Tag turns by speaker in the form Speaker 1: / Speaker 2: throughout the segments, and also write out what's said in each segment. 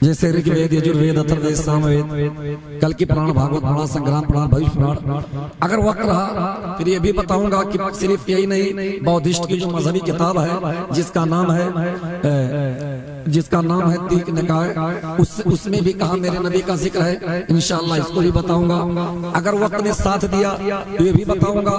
Speaker 1: जैसे ऋग्वेद, यजुर्वेद, अथर्ववेद, सामवेद, कल की पुराण, भागवत पुराण, संग्राम पुराण, भविष्य पुराण। अगर वक्त रहा फिर ये भी बताऊंगा कि सिर्फ यही नहीं, बौद्धिस्ट की जो मजहबी किताब है जिसका नाम है तीक निकाय, उसमें भी कहा मेरे नबी का जिक्र है। इंशाअल्लाह इसको भी बताऊंगा। अगर वक्त ने साथ दिया तो ये भी बताऊंगा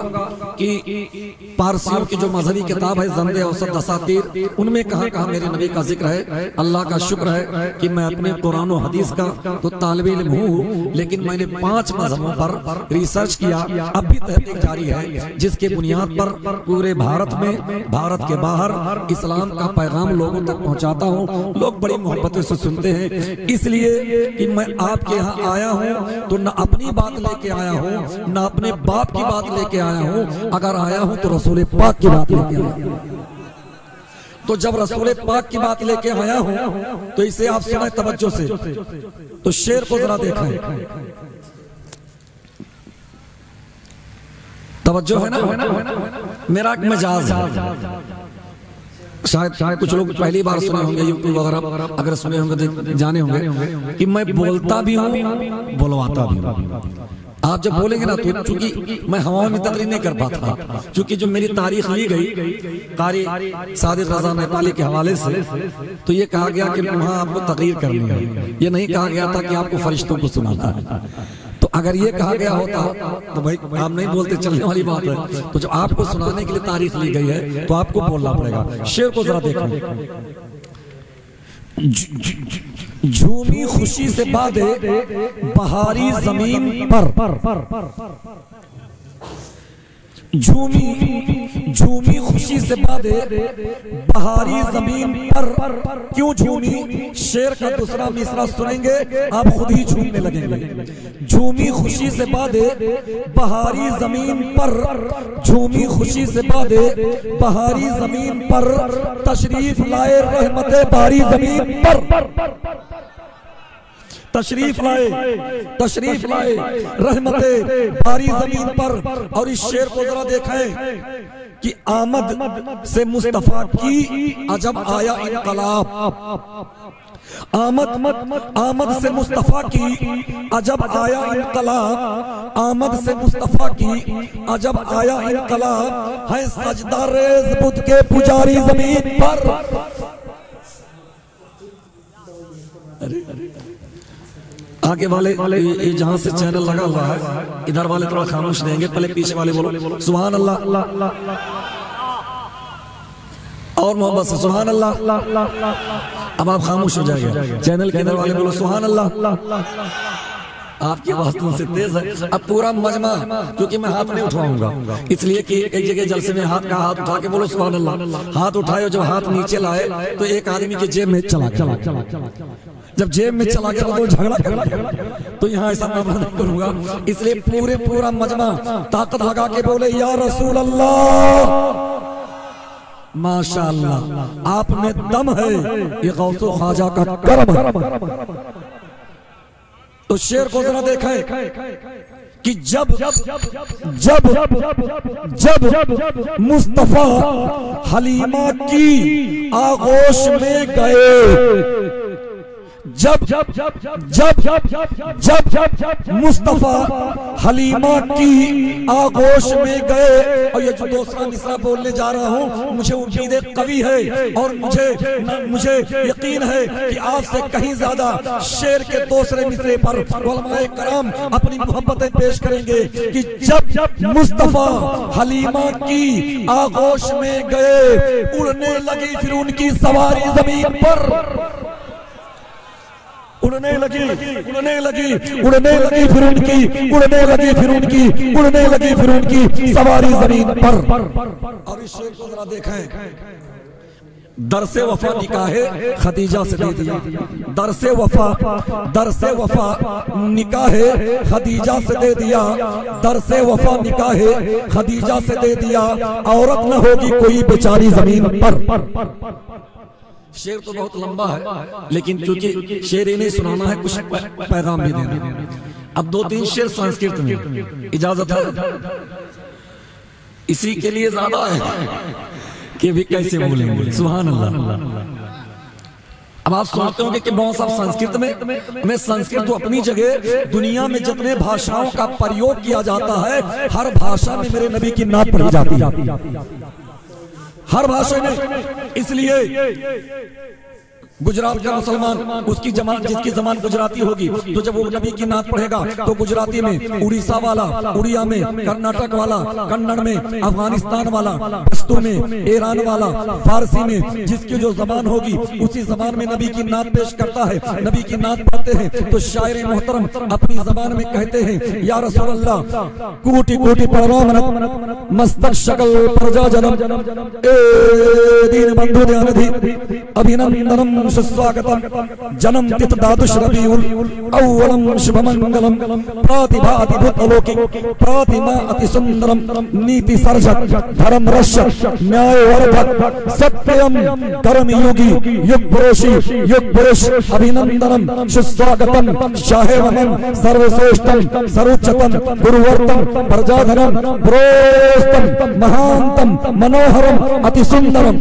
Speaker 1: कि पारसियों की जो मजहबी किताब है ज़ंदे औसत दसातीर, उनमें कहाँ कहाँ मेरे नबी का जिक्र है। अल्लाह का शुक्र है कि मैं अपने कुरान और हदीस का तो तालिब इल्म हूँ, लेकिन मैंने 5 मजहबों पर रिसर्च किया। अब भी तहकीक जारी है, जिसके बुनियाद पर पूरे भारत में, भारत के बाहर इस्लाम का पैगाम लोगों तक पहुँचाता हूँ। लोग बड़ी मोहब्बत से सुनते हैं, इसलिए कि मैं आपके यहाँ आया हूँ तो न अपनी बात लेके आया हूँ, न अपने बाप की बात लेके आया हूँ। अगर आया हूँ तो रसूल पाक की बात लेके आया हूँ। तो जब रसूल पाक की बात लेके आया हूँ तो इसे आप सुने तवज्जो से। तो शेर को जरा देखें, तवज्जो है ना। मेरा एक मजाज है, शायद कुछ लोग पहली बार सुने होंगे, यूट्यूब वगैरह अगर सुने होंगे तो जाने होंगे कि मैं बोलता भी हूँ, बुलवाता भी हूँ। आप जब बोलेंगे ना तो चूंकि मैं हवाओं में तकरीर नहीं कर पाता, क्योंकि जो मेरी तारीख ली गई कारी सादिक रजा नेपाली के हवाले से, तो ये कहा गया कि वहाँ आपको तकरीर करनी है। ये नहीं कहा गया था कि आपको फरिश्तों को सुनाना है। तो अगर ये कहा गया होता तो भाई आप नहीं बोलते, चलने वाली बात है। तो जो आपको सुनाने के लिए तारीख ली गई है तो आपको बोलना पड़ेगा। शेर को जरा देखो। झूमी खुशी से बादे बहारी जमीन पर, झूमी खुशी से बादे बहारी जमीन पर। क्यों झूमी? शेर का दूसरा मिसरा सुनेंगे आप खुद ही झूमने लगेंगे। झूमी खुशी से बादे बहारी जमीन पर, झूमी खुशी से बादे बहारी जमीन पर, तशरीफ लाए रहमते बारी जमीन पर। तशरीफ लाए रहमते बारी जमीन पर। और इस शेर को जरा देखें कि आमद से मुस्तफा की अजब आया इनकलाब। आमद से मुस्तफा की अजब आया इनकलाब, आमद से मुस्तफा की अजब आया इनकलाब। है सजदा रेज़ बुत के पुजारी जमीन पर। आगे वाले ये जहां से चैनल लगा हुआ है, इधर वाले थोड़ा खामोश रहेंगे, पहले पीछे वाले बोलो सुभान अल्लाह, और मोहब्बत से सुभान अल्लाह। अब आप खामोश हो जाएंगे। चैनल के इधर वाले बोलो सुभान अल्लाह। आपकी आवाज तुमसे तेज है। अब पूरा मजमा, क्योंकि मैं हाथ नहीं उठाऊंगा, इसलिए कि एक जगह जलसे में हाथ उठा के बोलो सुभान अल्लाह। हाथ उठाए, जब हाथ नीचे लाए तो एक आदमी की जेब में चला गया। जब जेब में चला गया तो झगड़ा, तो यहाँ ऐसा मामला नहीं करूंगा। इसलिए पूरा मजमा ताकत लगा के बोले या रसूल अल्लाह। माशाअल्लाह, आप में दम है, ये गौसो ख्वाजा का करम है। तो शेर को जरा देखें कि जब मुस्तफा हलीमा की आगोश में गए, जब मुस्तफा हलीमा की आगोश में गए। और ये जो दूसरा मिसरा बोलने जा रहा हूँ, मुझे उम्मीद कवि है और मुझे यकीन है कि आपसे कहीं ज्यादा शेर के दूसरे मिसरे पर उलमाए कराम अपनी मोहब्बतें पेश करेंगे कि जब मुस्तफा हलीमा की आगोश में गए, उड़ने लगी फिर उनकी सवारी जमीन पर। उड़ने लगी फिर उनकी सवारी जमीन पर। और इस शेर को जरा देखें, दरसे वफा निकाहे खदीजा से दे दिया। दरसे वफा निकाहे खदीजा से दे दिया। दरसे वफा निकाहे खदीजा से दे दिया। औरत न होगी कोई बेचारी जमीन पर। शेर तो बहुत लंबा है, लेकिन क्योंकि शेर ही नहीं सुनाना है, कुछ पैगाम भी देना। अब 2-3 शेर संस्कृत में, इजाजत है? इसी के लिए ज्यादा है कि भी कैसे बोलेंगे सुभान अल्लाह। अब आप सोचते होंगे कि बहुत साहब संस्कृत में संस्कृत तो अपनी जगह, दुनिया में जितने भाषाओं का प्रयोग किया जाता है हर भाषा में मेरे नबी की नात पढ़ी जाती है, हर भाषा में। इसलिए गुजरात का मुसलमान उसकी जमात, जिसकी जबान गुजराती होगी, तो जब वो नबी की नात पढ़ेगा तो गुजराती में, उड़ीसा वाला उड़िया में, कर्नाटक वाला कन्नड़ में, अफगानिस्तान वाला पश्तो में, ईरान वाला फारसी में, जिसकी जो जबान होगी उसी जबान में नबी की नात पेश करता है। नबी की नात पढ़ते हैं तो शायर मोहतरम अपनी जबान में कहते हैं, या रसूल अल्लाह कोटि कोटि प्रणाम मस्तक शकल प्रजा जनम ए दीन बंधु ध्यानधि अभिनंदनम सुस्वागतम जन्म तिथ द्वादश रबीउल अव्वलम शुभमंगलम प्रतिभाति भूतलोकिक प्रतिमा अति सुंदरम नीति सर्जक धर्म रक्षक न्याय वर्धक सत्यम कर्म योगी युग पुरुष अभिनंदनम सुस्वागतम शाहेवनम सर्वश्रेष्ठम सर्वोच्चतम गुरुवर्तम प्रजाधरम प्रोस्तम महानतम मनोहरम अति सुंदरम।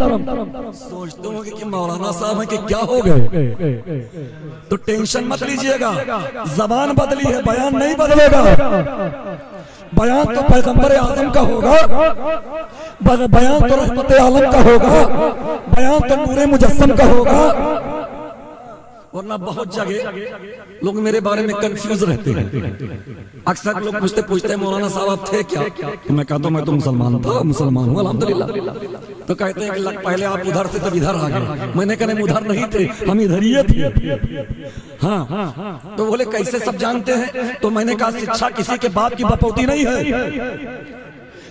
Speaker 1: सोचते होंगे कि मौलाना साहब है कि क्या हो गए, तो टेंशन मत लीजिएगा, जबान बदली है, बयान नहीं बदलेगा। बयान तो पैगंबर आजम का होगा, बयान तो रहमत आलम का होगा, बयान तो नूरे मुजस्सम का होगा। वरना बहुत जगह लोग मेरे बारे में कंफ्यूज रहते हैं। अक्सर लोग पूछते हैं मौलाना साहब आप थे क्या, तो मैं कहता हूँ मैं तो मुसलमान था, मुसलमान हूँ अल्हम्दुलिल्लाह। तो कहते हैं कि पहले आप उधर थे तब इधर आ गए। मैंने कहा उधर नहीं थे, हम इधर ही थे। हाँ, तो बोले कैसे सब जानते हैं, तो मैंने कहा शिक्षा किसी के बाप की बपौती नहीं है,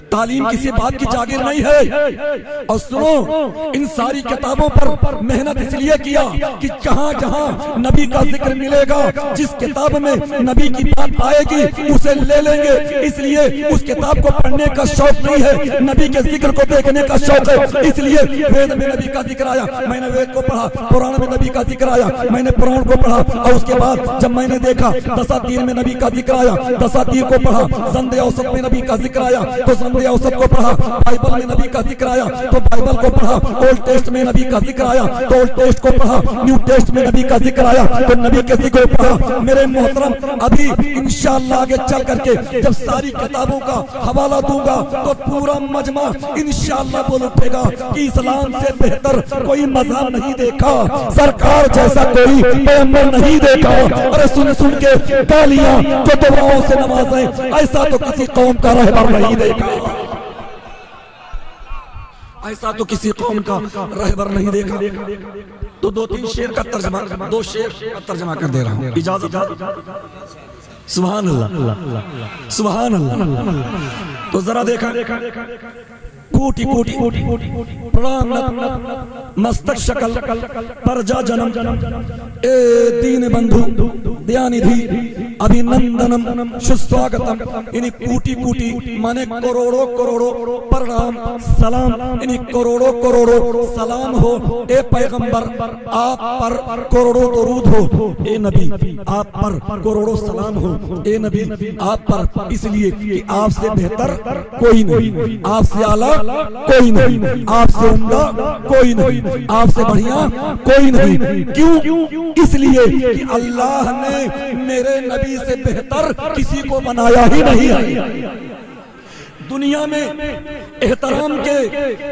Speaker 1: तालीम किसी बात की जागीर नहीं है। और सुनो, इन सारी किताबों पर मेहनत इसलिए किया कि जहाँ जहाँ नबी का जिक्र मिलेगा, जिस किताब में नबी की बात आएगी उसे ले लेंगे। इसलिए उस किताब को पढ़ने का शौक नहीं है, नबी के जिक्र को देखने का शौक है। इसलिए वेद में नबी का जिक्र आया, मैंने वेद को पढ़ा, पुराण में नबी का जिक्र आया, मैंने पुराण को पढ़ा। और उसके बाद जब मैंने देखा दसातीर में नबी का जिक्र आया, दसातीर को पढ़ा। संदे औसत में नबी का जिक्र आया तो संदे औसत को पढ़ा। बाइबल में नबी का जिक्र आया तो बाइबल को पढ़ा। ओल्ड टेस्ट में नबी का जिक्र आया तो ओल्ड टेस्ट को पढ़ा। न्यू टेस्ट में नबी का जिक्र आया तो नबी के जिक्र को पढ़ा। मेरे मोहतरम, अभी इंशाअल्लाह आगे चल करके जब सारी किताबों का हवाला दूंगा तो पूरा मजमा इंशाअल्लाह बोल उठेगा कि इस्लाम से बेहतर कोई मजहब नहीं देखा, सरकार जैसा कोई पैगंबर नहीं देखा। अरे सुन सुन के गालियां जो दुआओं से नवाजें, ऐसा तो किसी कौम का रहबर नहीं देखा, ऐसा तो किसी कौम का रहबर नहीं देखा। तो दो तीन शेर का तर्जमा, दो शेर का तर्जमा कर दे रहा हूँ, इजाजत। सुभान अल्लाह, सुभान अल्लाह। तो जरा देखा, कोटि कोटि प्रणाम मस्तक शकल प्रजा जनम ए दीन बंधु दयानिधि अभिनंदनम सुस्वागतम। यानी कोटि कोटि माने करोड़ों करोड़ों प्रणाम सलाम, यानी करोड़ों करोड़ों सलाम हो ए पैगंबर, आप पर करोड़ों दरूद हो ए नबी, आप पर करोड़ों सलाम हो ए नबी, आप पर, इसलिए कि आपसे बेहतर कोई नहीं, आपसे आला कोई नहीं, आपसे उम्दा कोई नहीं, आपसे बढ़िया कोई नहीं। क्यों? इसलिए कि अल्लाह ने मेरे नबी से बेहतर किसी को बनाया ही नहीं है। दुनिया में एहतराम के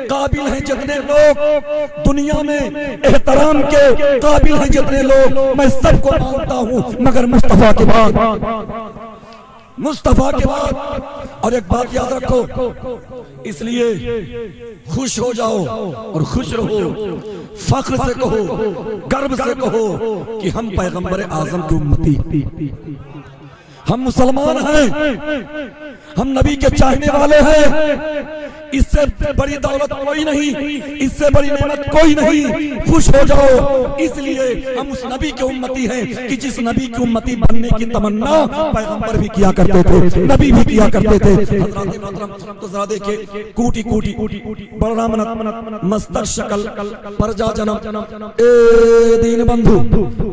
Speaker 1: काबिल हैं जितने लोग, दुनिया में एहतराम के काबिल हैं जितने लोग, मैं सबको मानता हूँ, मगर मुस्तफा के बाद, मुस्तफा के बाद। और एक बात याद रखो, इसलिए खुश हो जाओ और खुश रहो, फख्र से कहो, गर्व से कहो कि हम पैगंबर आजम की उम्मती, हम मुसलमान हैं, हम नबी के चाहने वाले हैं। इससे बड़ी दौलत कोई नहीं, इससे बड़ी नेमत कोई नहीं। खुश हो जाओ, इसलिए हम उस नबी के उम्मती हैं कि जिस नबी की उम्मती बनने की तमन्ना पैगंबर भी किया करते थे, नबी भी किया करते थे। तो जरा देखिए, कोटि कोटि प्रणाम मस्तक शकल प्रजा जनम ए दीन बंधु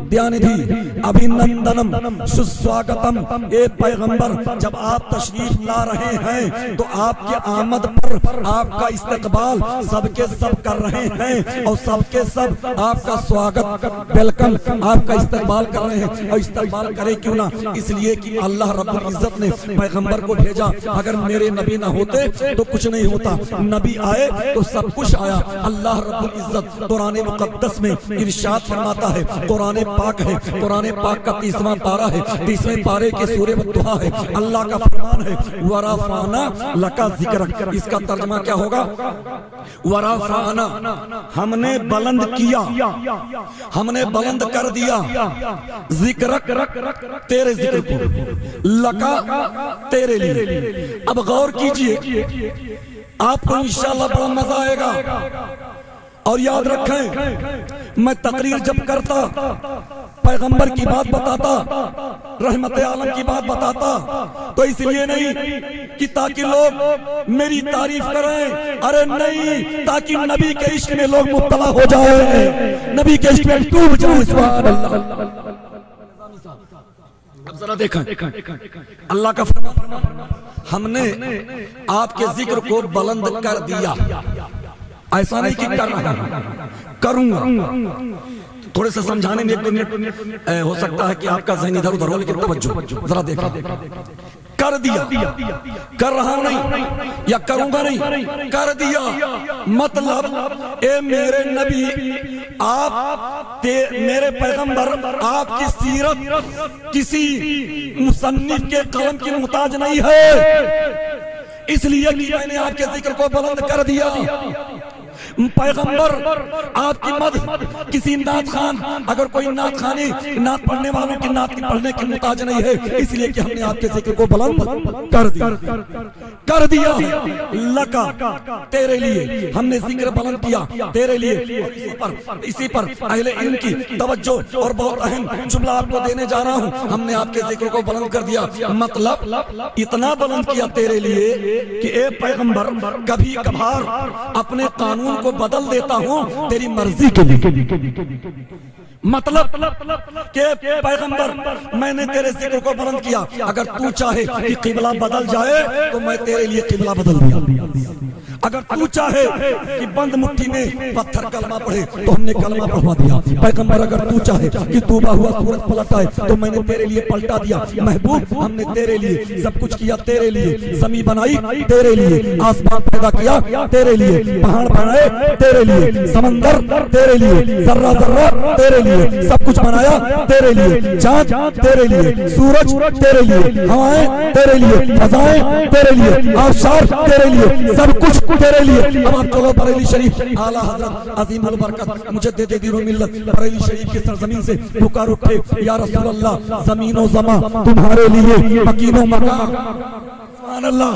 Speaker 1: विद्यानिधि अभिनंदनम सुस्वागतम। ए पैगंबर, जब आप तशरीफ ला रहे हैं तो आपके आमद पर आपका इस्तकबाल सबके सब कर रहे हैं और सबके सब आपका स्वागत, वेलकम, आपका इस्तकबाल कर रहे हैं। और इस्तकबाल करे क्यों ना, इसलिए कि अल्लाह रब्बुल इज्जत ने पैगंबर को भेजा। अगर मेरे नबी ना होते तो कुछ नहीं होता, नबी आए तो सब कुछ आया। अल्लाह रब्बुल इज्जत कुरान मुकद्दस में इरशाद फरमाता है, कुरान पाक है, कुरान पाक का 30वां पारा है, 30वें पारे के सूरे दुहा है। अल्लाह का फरमान है, वरफाना लका जिक्र। इसका तर्जुमा क्या होगा? वरफाना, हमने बुलंद किया, हमने बुलंद कर दिया, जिक्र, तेरे जिक्र को, लका, तेरे लिए। अब गौर कीजिए, आपको इंशाअल्लाह बड़ा मजा आएगा। और याद रखें, मैं तकरीर जब करता, पैगंबर की बात बताता, रहमत आलम की बात बताता, तो इसलिए नहीं कि ताकि लोग मेरी तारीफ करें, अरे नहीं, ताकि नबी के इश्क में लोग मुब्तला हो जाए, नबी के इश्क में डूब जाए। सुभान अल्लाह। अब जरा देखा अल्लाह का फरमान, हमने आपके जिक्र को बुलंद कर दिया। ऐसा नहीं कि कर रहा करूंगा। थोड़े से समझाने में 1-2 मिनट हो सकता है कि आपका ज़हन इधर उधर हो, लेकिन तवज्जो जरा देखा। कर दिया, कर रहा नहीं या करूंगा नहीं, कर दिया मतलब ए मेरे नबी, आप मेरे पैगंबर, आपकी सीरत किसी मुसन्निफ के कलम की मुहताज नहीं है, इसलिए कि मैंने आपके जिक्र को बुलंद कर दिया। पैगंबर आपकी मद किसी नात खान, अगर कोई नात खानी, नात पढ़ने वालों की नात की पढ़ने की मुहताज नहीं है, इसलिए कि हमने आपके जिक्र को बुलंद कर दिया, कर दिया। लका, तेरे लिए हमने जिक्र बुलंद किया, तेरे लिए। इसी पर अहले इल्म की तवज्जो और बहुत अहम जुमला आपको देने जा रहा हूँ। हमने आपके जिक्र को बुलंद कर दिया, मतलब इतना बुलंद किया तेरे लिए कि ए पैगंबर, कभी कभार अपने कानून को बदल देता हूँ तेरी मर्जी के लिए। मतलब के पैगंबर, मैंने तेरे जिक्र को बुलंद किया, अगर तू चाहे कि किबला बदल जाए तो मैं तेरे लिए किबला बदल दिया। अगर तू चाहे कि बंद मुट्ठी में पत्थर कलमा पढ़े तो हमने कलमा पढ़वा दिया। पैगंबर, अगर तू चाहे कि तूबा हुआ सूरज पलट आए तो मैंने तेरे लिए पलटा दिया। महबूब, हमने तेरे लिए सब कुछ किया, तेरे लिए ज़मीन बनाई, तेरे लिए आसमान पैदा किया, तेरे लिए पहाड़ बनाए, तेरे लिए समंदर, तेरे लिए जर्रा जर्रा, तेरे लिए सब कुछ बनाया, तेरे लिए चाँद, तेरे लिए सूरज, तेरे लिए हवाएं, तेरे लिए फजाएं, तेरे लिए आबशार, तेरे लिए सब कुछ तेरे लिए। अब आप चलो बरेली शरीफ, आला हजरत अजीमुल बरकत मुजद्दिद दीन मिल्लत बरेली शरीफ की सरजमीन से पुकार उठे, या रसूल अल्लाह, ज़मीनो ज़मा तुम्हारे लिए, मकीनो मकान, सुभान अल्लाह,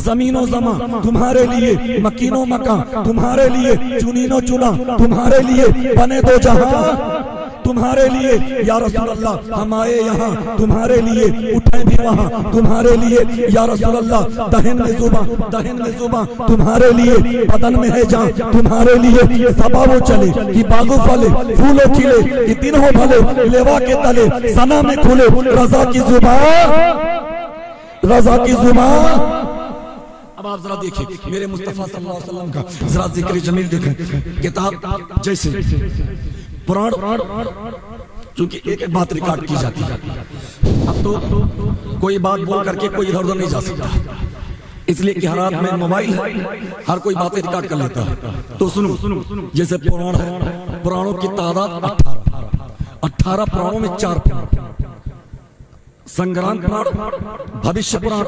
Speaker 1: ज़मीनो ज़मा तुम्हारे लिए, मकीनो मकान तुम्हारे लिए, चुनीनो चुना तुम्हारे लिए, बने दो जहां तुम्हारे लिए। या रसूल अल्लाह, हम आए यहाँ तुम्हारे लिए, उठे भी वहाँ तुम्हारे लिए। या रसूल अल्लाह, दहन में जुबां, दहन में जुबां तुम्हारे लिए, बदन में है जान तुम्हारे लिए। सबा वो चले कि बागो फले, फूलों खिले कि दिन हो भले, लेवा के तले सना में खुले, रजा की जुबां, रजा की जुबां। अब आप जरा देखिए मेरे मुस्तफा सल्लल्लाहु अलैहि वसल्लम का जरा जिक्र जमील देखें। किताब जैसे पुराण, क्योंकि एक एक बात रिकॉर्ड की जाती है, अब तो कोई बात बोल करके कोई इधर उधर नहीं जा सकता, इसलिए कि हर हाथ में मोबाइल है, हर कोई बातें रिकॉर्ड कर लेता है। तो सुनो, जैसे पुराण है, पुराणों की तादाद 18 पुराणों में 4 पुराण, संग्राम पुराण, भविष्य पुराण,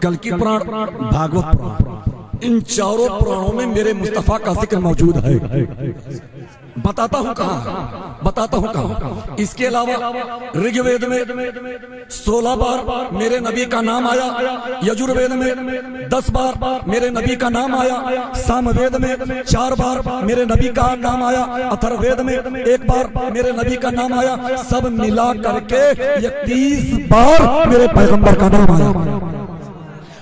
Speaker 1: कल्कि पुराण, भागवत पुराण। इन चारों पुराणों में मेरे मुस्तफा का जिक्र मौजूद है। बताता हूँ कहाँ, बताता हूँ कहाँ। इसके अलावा ऋग्वेद में 16 बार मेरे नबी का नाम आया, यजुर्वेद में 10 बार मेरे नबी का नाम आया, सामवेद में 4 बार मेरे नबी का नाम आया, अथर्ववेद में 1 बार मेरे नबी का नाम आया। सब मिला करके 31 बार मेरे पैगंबर का नाम आया।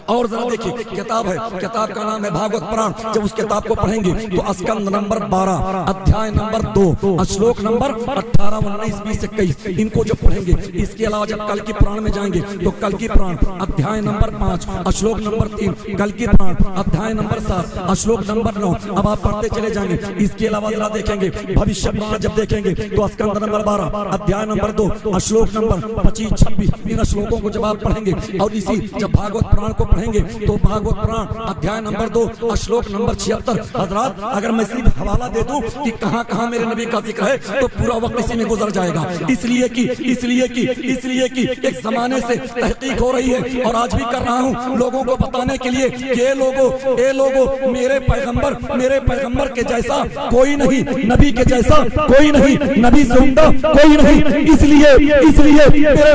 Speaker 1: और जरा देखिए, किताब है, किताब का नाम है भागवत पुराण। जब उस किताब को पढ़ेंगे तो स्कंद नंबर 12, अध्याय नंबर 2, श्लोक नंबर 18, 19, 20, 21 इनको जब पढ़ेंगे, इसके अलावा जब कल की पुराण में जाएंगे तो कल की पुराण अध्याय नंबर 5, श्लोक नंबर 3, कल की पुराण अध्याय नंबर 7, श्लोक नंबर 9, अब आप पढ़ते चले जाएंगे। इसके अलावा जरा देखेंगे भविष्य पुराण जब देखेंगे तो स्कंद नंबर 12, अध्याय नंबर 2, श्लोक नंबर 25, 26 इन श्लोकों को जब आप पढ़ेंगे और इसी जब भागवत पुराण को पढ़ेंगे तो भागवत पुराण अध्याय नंबर 2, श्लोक नंबर 76। हजरात, अगर मैं सिर्फ हवाला दे दूं कि कहां कहां मेरे नबी का जिक्र है तो पूरा वक्त इसी में गुजर जाएगा। इसलिए कि एक जमाने से तहकीक हो रही है और आज भी कर रहा हूं लोगों को बताने के लिए कि ए लोगों मेरे पैगंबर के जैसा कोई नहीं, नबी के जैसा कोई नहीं, नबी से उम्दा कोई नहीं। इसलिए मेरे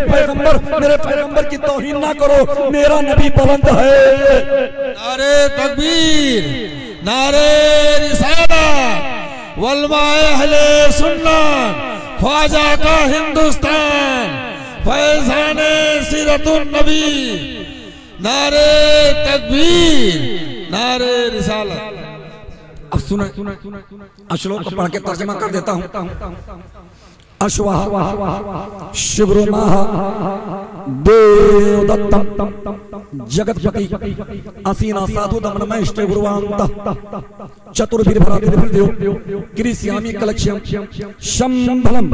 Speaker 1: पैगंबर की तौहीन ना करो, मेरा नबी बुलंद है।
Speaker 2: नारे तकबीर, नारे रिसालत, वलमाए अहले सुन्नत, ख्वाजा का हिंदुस्तान, फैज़ाने सीरतुन नबी, नारे तकबीर, नारे रिसालत।
Speaker 1: अब सुना श्लोक को पढ़ के तर्जमा कर देता हूं। अश्वाह शिवरुमाह देवदत्तम जगतपति असीना साधु दमनमैष्ट गुरुवांत चतुर्भिर्भराभिर्देव कृष्यामि कलक्ष्यम शंभलम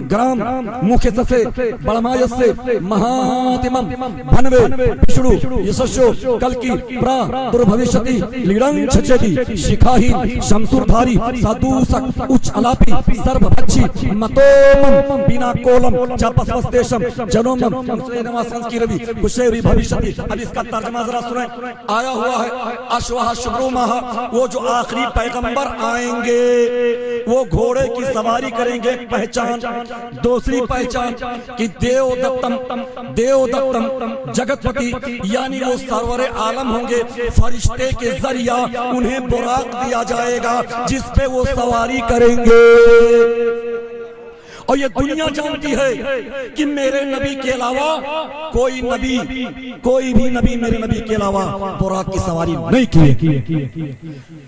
Speaker 1: ग्राम मुख्य से बड़मायस्य महातिमम भनवे विष्णु यशस्यो कल्कि प्रादुर्भविष्यति लीडं छचति शिखाहीन शमसुरधारी साधुसक उच्च अलापी सर्वभक्षी मतोमम बिना कोलम चपस्वस्तेशम जनोमम संस्कीरवि कुशेरी भविष्यति। अब इसका तर्जुमा जरा सुने। आया हुआ है अश्वाह शुभ्रुमाह, वो जो आखिरी पैगंबर आएंगे वो घोड़े की सवारी करेंगे। पहचान, दूसरी पहचान कि देवदत्तम जगतपति, यानी वो सरवर आलम होंगे। फरिश्ते के जरिया उन्हें बुराक दिया जाएगा जिस पे वो सवारी करेंगे। और ये दुनिया जानती है कि मेरे नबी के अलावा कोई भी नबी मेरे नबी के अलावा बुराक की सवारी नहीं की।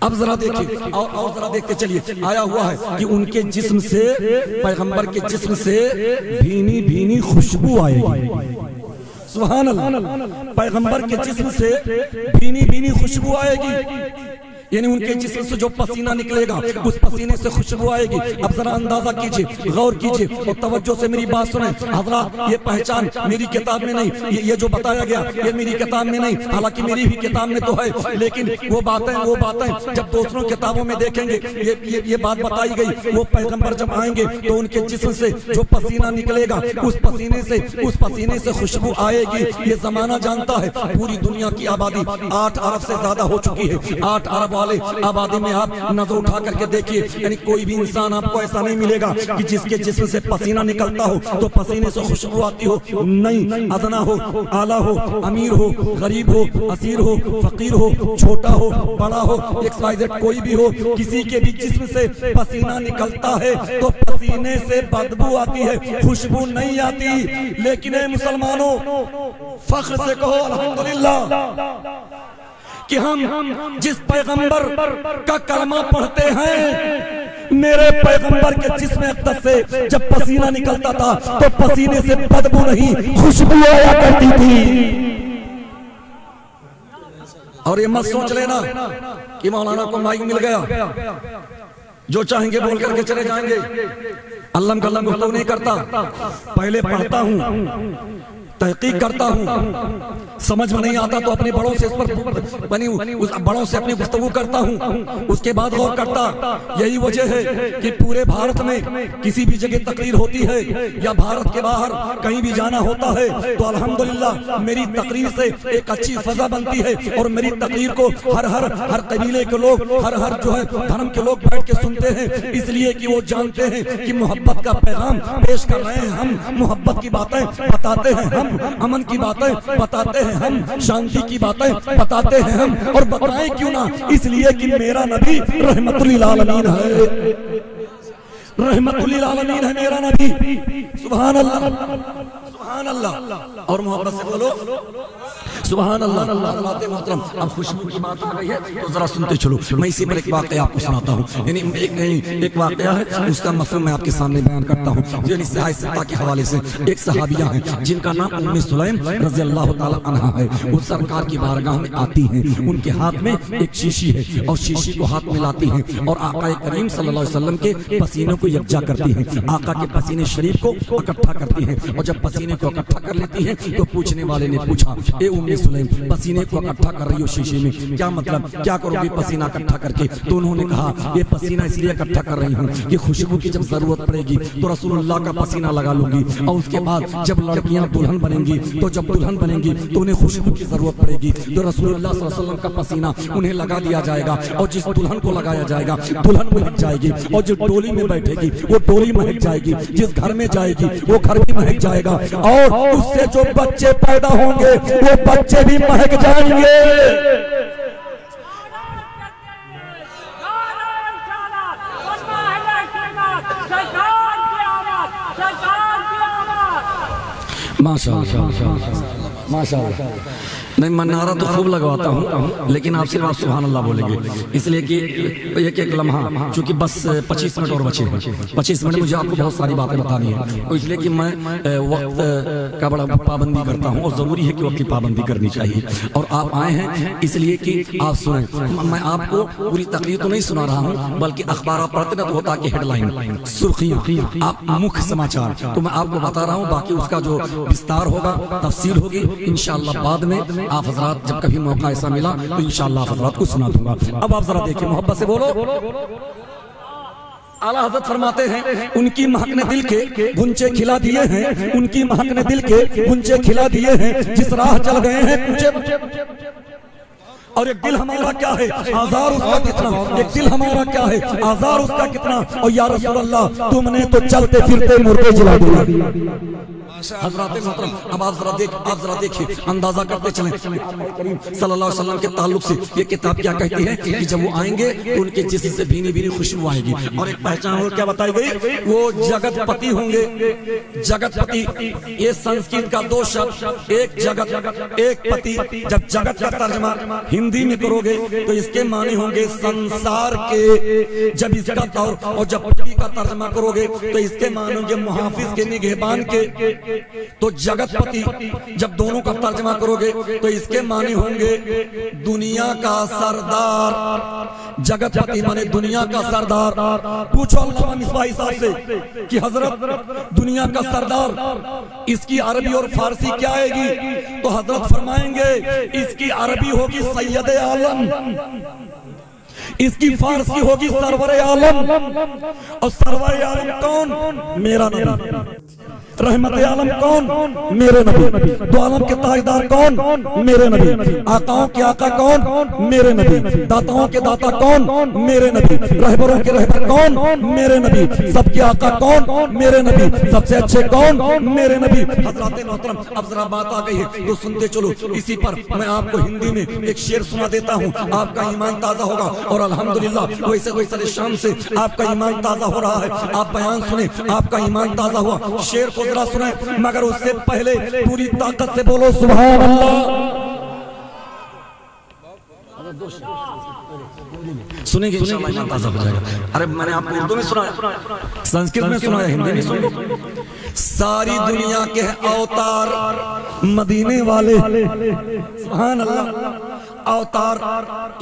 Speaker 1: अब जरा देखिए और जरा देखते चलिए। आया हुआ है कि उनके जिस्म से, पैगंबर के जिस्म से भीनी भीनी खुशबू आएगी। सुभान अल्लाह। पैगंबर के जिस्म से भीनी भीनी खुशबू आएगी, यानी उनके जिस्म से जो पसीना निकलेगा उस पसीने से खुशबू आएगी। अब जरा अंदाजा कीजिए, गौर कीजिए और तवज्जो से मेरी बात सुने। हजरात, ये पहचान मेरी किताब में नहीं, ये जो बताया गया ये मेरी किताब में नहीं, हालांकि मेरी भी किताब में तो है, लेकिन वो बातें जब दूसरों किताबों में देखेंगे ये बात बताई गई। वो पैगंबर जब आएंगे तो उनके जिस्म से जो पसीना निकलेगा उस पसीने से खुशबू आएगी। ये जमाना जानता है पूरी दुनिया की आबादी 8 अरब से ज्यादा हो चुकी है। 8 अरब वाले आबादी में आप नजर उठा करके देखिए, यानी कोई भी इंसान आपको ऐसा नहीं मिलेगा कि जिसके जिस्म से पसीना निकलता हो तो पसीने से खुशबू आती हो। नहीं, अदना हो, आला हो, अमीर हो, गरीब हो, असीर हो, फकीर हो, छोटा हो, बड़ा हो, XYZ कोई भी हो, किसी के भी जिस्म से पसीना निकलता है तो पसीने से बदबू आती है, खुशबू नहीं आती। लेकिन मुसलमानों, फख्र से कहो अल्हम्दुलिल्लाह कि हम जिस पैगंबर का कलमा पढ़ते हैं, मेरे पैगंबर के जिस्म अक़दस से जब पसीना निकलता था तो पसीने से बदबू नहीं, खुशबू आया करती थी। और ये मत सोच लेना कि मौलाना को माइक मिल गया, जो चाहेंगे बोल करके चले जाएंगे। अल्लाह कल्लम गुफ्तगू नहीं करता, पहले पढ़ता हूँ, तहकीक करता हूँ, समझ में नहीं आता तो अपने बड़ों से इस पर बनी उस बड़ों से अपनी गुफ्तगू करता हूँ, उसके बाद गौर करता। यही वजह है कि पूरे भारत में किसी भी जगह तकरीर होती है या भारत के बाहर कहीं भी जाना होता है तो अल्हम्दुलिल्लाह मेरी तकरीर से एक अच्छी फजा बनती है और मेरी तकरीर को हर कबीले के लोग, हर जो है धर्म के लोग बैठ के सुनते हैं, इसलिए कि वो जानते हैं कि मोहब्बत का पैगाम पेश कर रहे हैं हम, मोहब्बत की बातें बताते हैं हम, अमन की बातें बताते हैं हम, शांति की बातें बताते हैं हम। और बताएं क्यों ना, इसलिए कि मेरा नबी रहमतुल लिल आलमीन है, रहमतुल लिल आलमीन है मेरा नबी। सुभान अल्लाह, सुभान अल्लाह। और मोहब्बत से बोलो सुभान अल्लाह। मोहतरम, अब खुशबू की बात आ गई है तो जरा सुनते चलो। मैं इसी पर एक वाक़या आपको सुनाता हूँ, यानी एक वाक़या है, उसका मफहूम मैं आपके सामने बयान करता हूँ। यानी सित्ता के हवाले से एक सहाबिया है जिनका नाम उम्मे सुलैम रज़ी अल्लाह ताला अन्हा है। वो सरकार की बारगाह में आती हैं, उनके हाथ में एक शीशी है और शीशी को हाथ में लाती हैं और आका करीम सल्लल्लाहु अलैहि वसल्लम के पसीनों को यकजा करती हैं, आका के पसीने शरीफ को इकट्ठा करती हैं। और जब पसीने को इकट्ठा कर लेती हैं तो पूछने वाले ने पूछा, ए उम्मे सुलैम, पसीने को इकट्ठा कर रही हो शीशे में, क्या मतलब, क्या करोगी पसीना इकट्ठा करके? तो उन्होंने कहा, ये पसीना इसलिए इकट्ठा कर रही हूँ कि खुशबू की जब जरूरत पड़ेगी तो रसूलुल्लाह का पसीना लगा लूंगी, और उसके बाद जब लड़कियां दुल्हन बनेंगी तो जब दुल्हन बनेंगी तो उन्हें खुशबू की जरूरत पड़ेगी, तो रसूलुल्लाह सल्लल्लाहु अलैहि वसल्लम का पसीना उन्हें लगा दिया जाएगा। और जिस दुल्हन को लगाया जाएगा दुल्हन महक जाएगी, और जो डोली में बैठेगी वो डोली महक जाएगी, जिस घर में जाएगी वो घर भी महक जाएगा, और उससे जो बच्चे पैदा होंगे वो बच्चे भी महक जाएंगे। माशाअल्लाह माशाअल्लाह। नहीं, मैं नारा तो खूब लगवाता हूँ, लेकिन आप सिर्फ सुभान अल्लाह बोलेंगे, इसलिए कि एक एक लम्हा, चूंकि बस 25 मिनट और बचे हैं, 25 मिनट मुझे आपको बहुत सारी बातें बतानी है, तो इसलिए कि मैं वक्त का बड़ा पाबंदी करता हूँ और ज़रूरी है कि वक्त की पाबंदी करनी चाहिए। और आप आए हैं इसलिए कि आप सुने। मैं आपको पूरी तकरीर तो नहीं सुना रहा हूँ, बल्कि अखबार पढ़ते ना तो होता कि हेडलाइन, सुर्खियाँ, आप मुख्य समाचार, तो मैं आपको बता रहा हूँ। बाकी उसका जो विस्तार होगा, तफसील होगी इंशाअल्लाह बाद में आप हजरात, जब कभी मौका ऐसा मिला तो इंशाअल्लाह आप हजरात को सुना दूंगा। अब आप जरा देखिए, मोहब्बत से बोलो। आला हज़रत फरमाते हैं, उनकी महक ने दिल के गुंचे खिला दिए हैं, उनकी महक ने दिल के गुंचे खिला दिए हैं, जिस राह चल गए हैं पूछे। और एक दिल हमारा क्या है, आजार उसका कितना, एक दिल हमारा क्या है, आजार उसका कितना। और या रसूल अल्लाह, तुमने तो चलते फिरते मुर्दे जला दिया। हज़रात मोहतरम, अब आप जरा देखिए, अंदाजा करते चलें सल्लल्लाहु अलैहि वसल्लम के ताल्लुक से ये किताब क्या कहती है कि जब वो आएंगे तो उनके जिस्म से भीनी भीनी खुशबू आएगी। और एक पहचान और क्या बताई गई, वो जगतपति होंगे। जगतपति, ये संस्कृत का दो शब्द, एक जगत एक पति। जब जगत का तर्जमा हिंदी में करोगे तो इसके माने होंगे संसार के, जब इसका तौर, और जब पति का तर्जमा करोगे तो इसके माने होंगे मुहाफिज के, निगहबान के। तो जगतपति जब दोनों का तर्जमा करोगे तो इसके माने होंगे दुनिया का सरदार। जगतपति माने दुनिया का सरदार। पूछो अल्लामा मिसबाही साहब से कि हजरत दुनिया का सरदार इसकी अरबी और फारसी क्या आएगी, तो हजरत फरमाएंगे इसकी अरबी होगी सैयद आलम, इसकी फारसी होगी सरवर आलम। और सरवर आलम कौन? मेरा नबी। रहमत आलम कौन? मेरे नबी। दो आलम के ताजदार कौन? मेरे नबी। आकाओं के आका कौन? मेरे नबी। दाताओं के दाता कौन? मेरे नबी। रहबरों के रहबर कौन? मेरे नबी। सबके आका कौन? मेरे नबी। सबसे अच्छे कौन? मेरे नबी। हज़रात मोहतरम, अब जरा बात आ गई है तो सुनते चलो। इसी पर मैं आपको हिंदी में एक शेर सुना देता हूँ, आपका ईमान ताजा होगा। और अल्हम्दुलिल्लाह वैसे वैसे शाम से आपका ईमान ताजा हो रहा है। आप बयान सुने, आपका ईमान ताजा हुआ। शेर को जरा सुने, मगर उससे पहले पूरी ताकत से बोलो सुभान अल्लाह। सुनेंगे इंशाअल्लाह ईमान ताजा हो जाएगा। अरे मैंने आपको उर्दू में सुनाया, संस्कृत में सुनाया, हिंदी में सुन लो। सारी दुनिया के अवतार मदीने वाले, सुभान अल्लाह। अवतार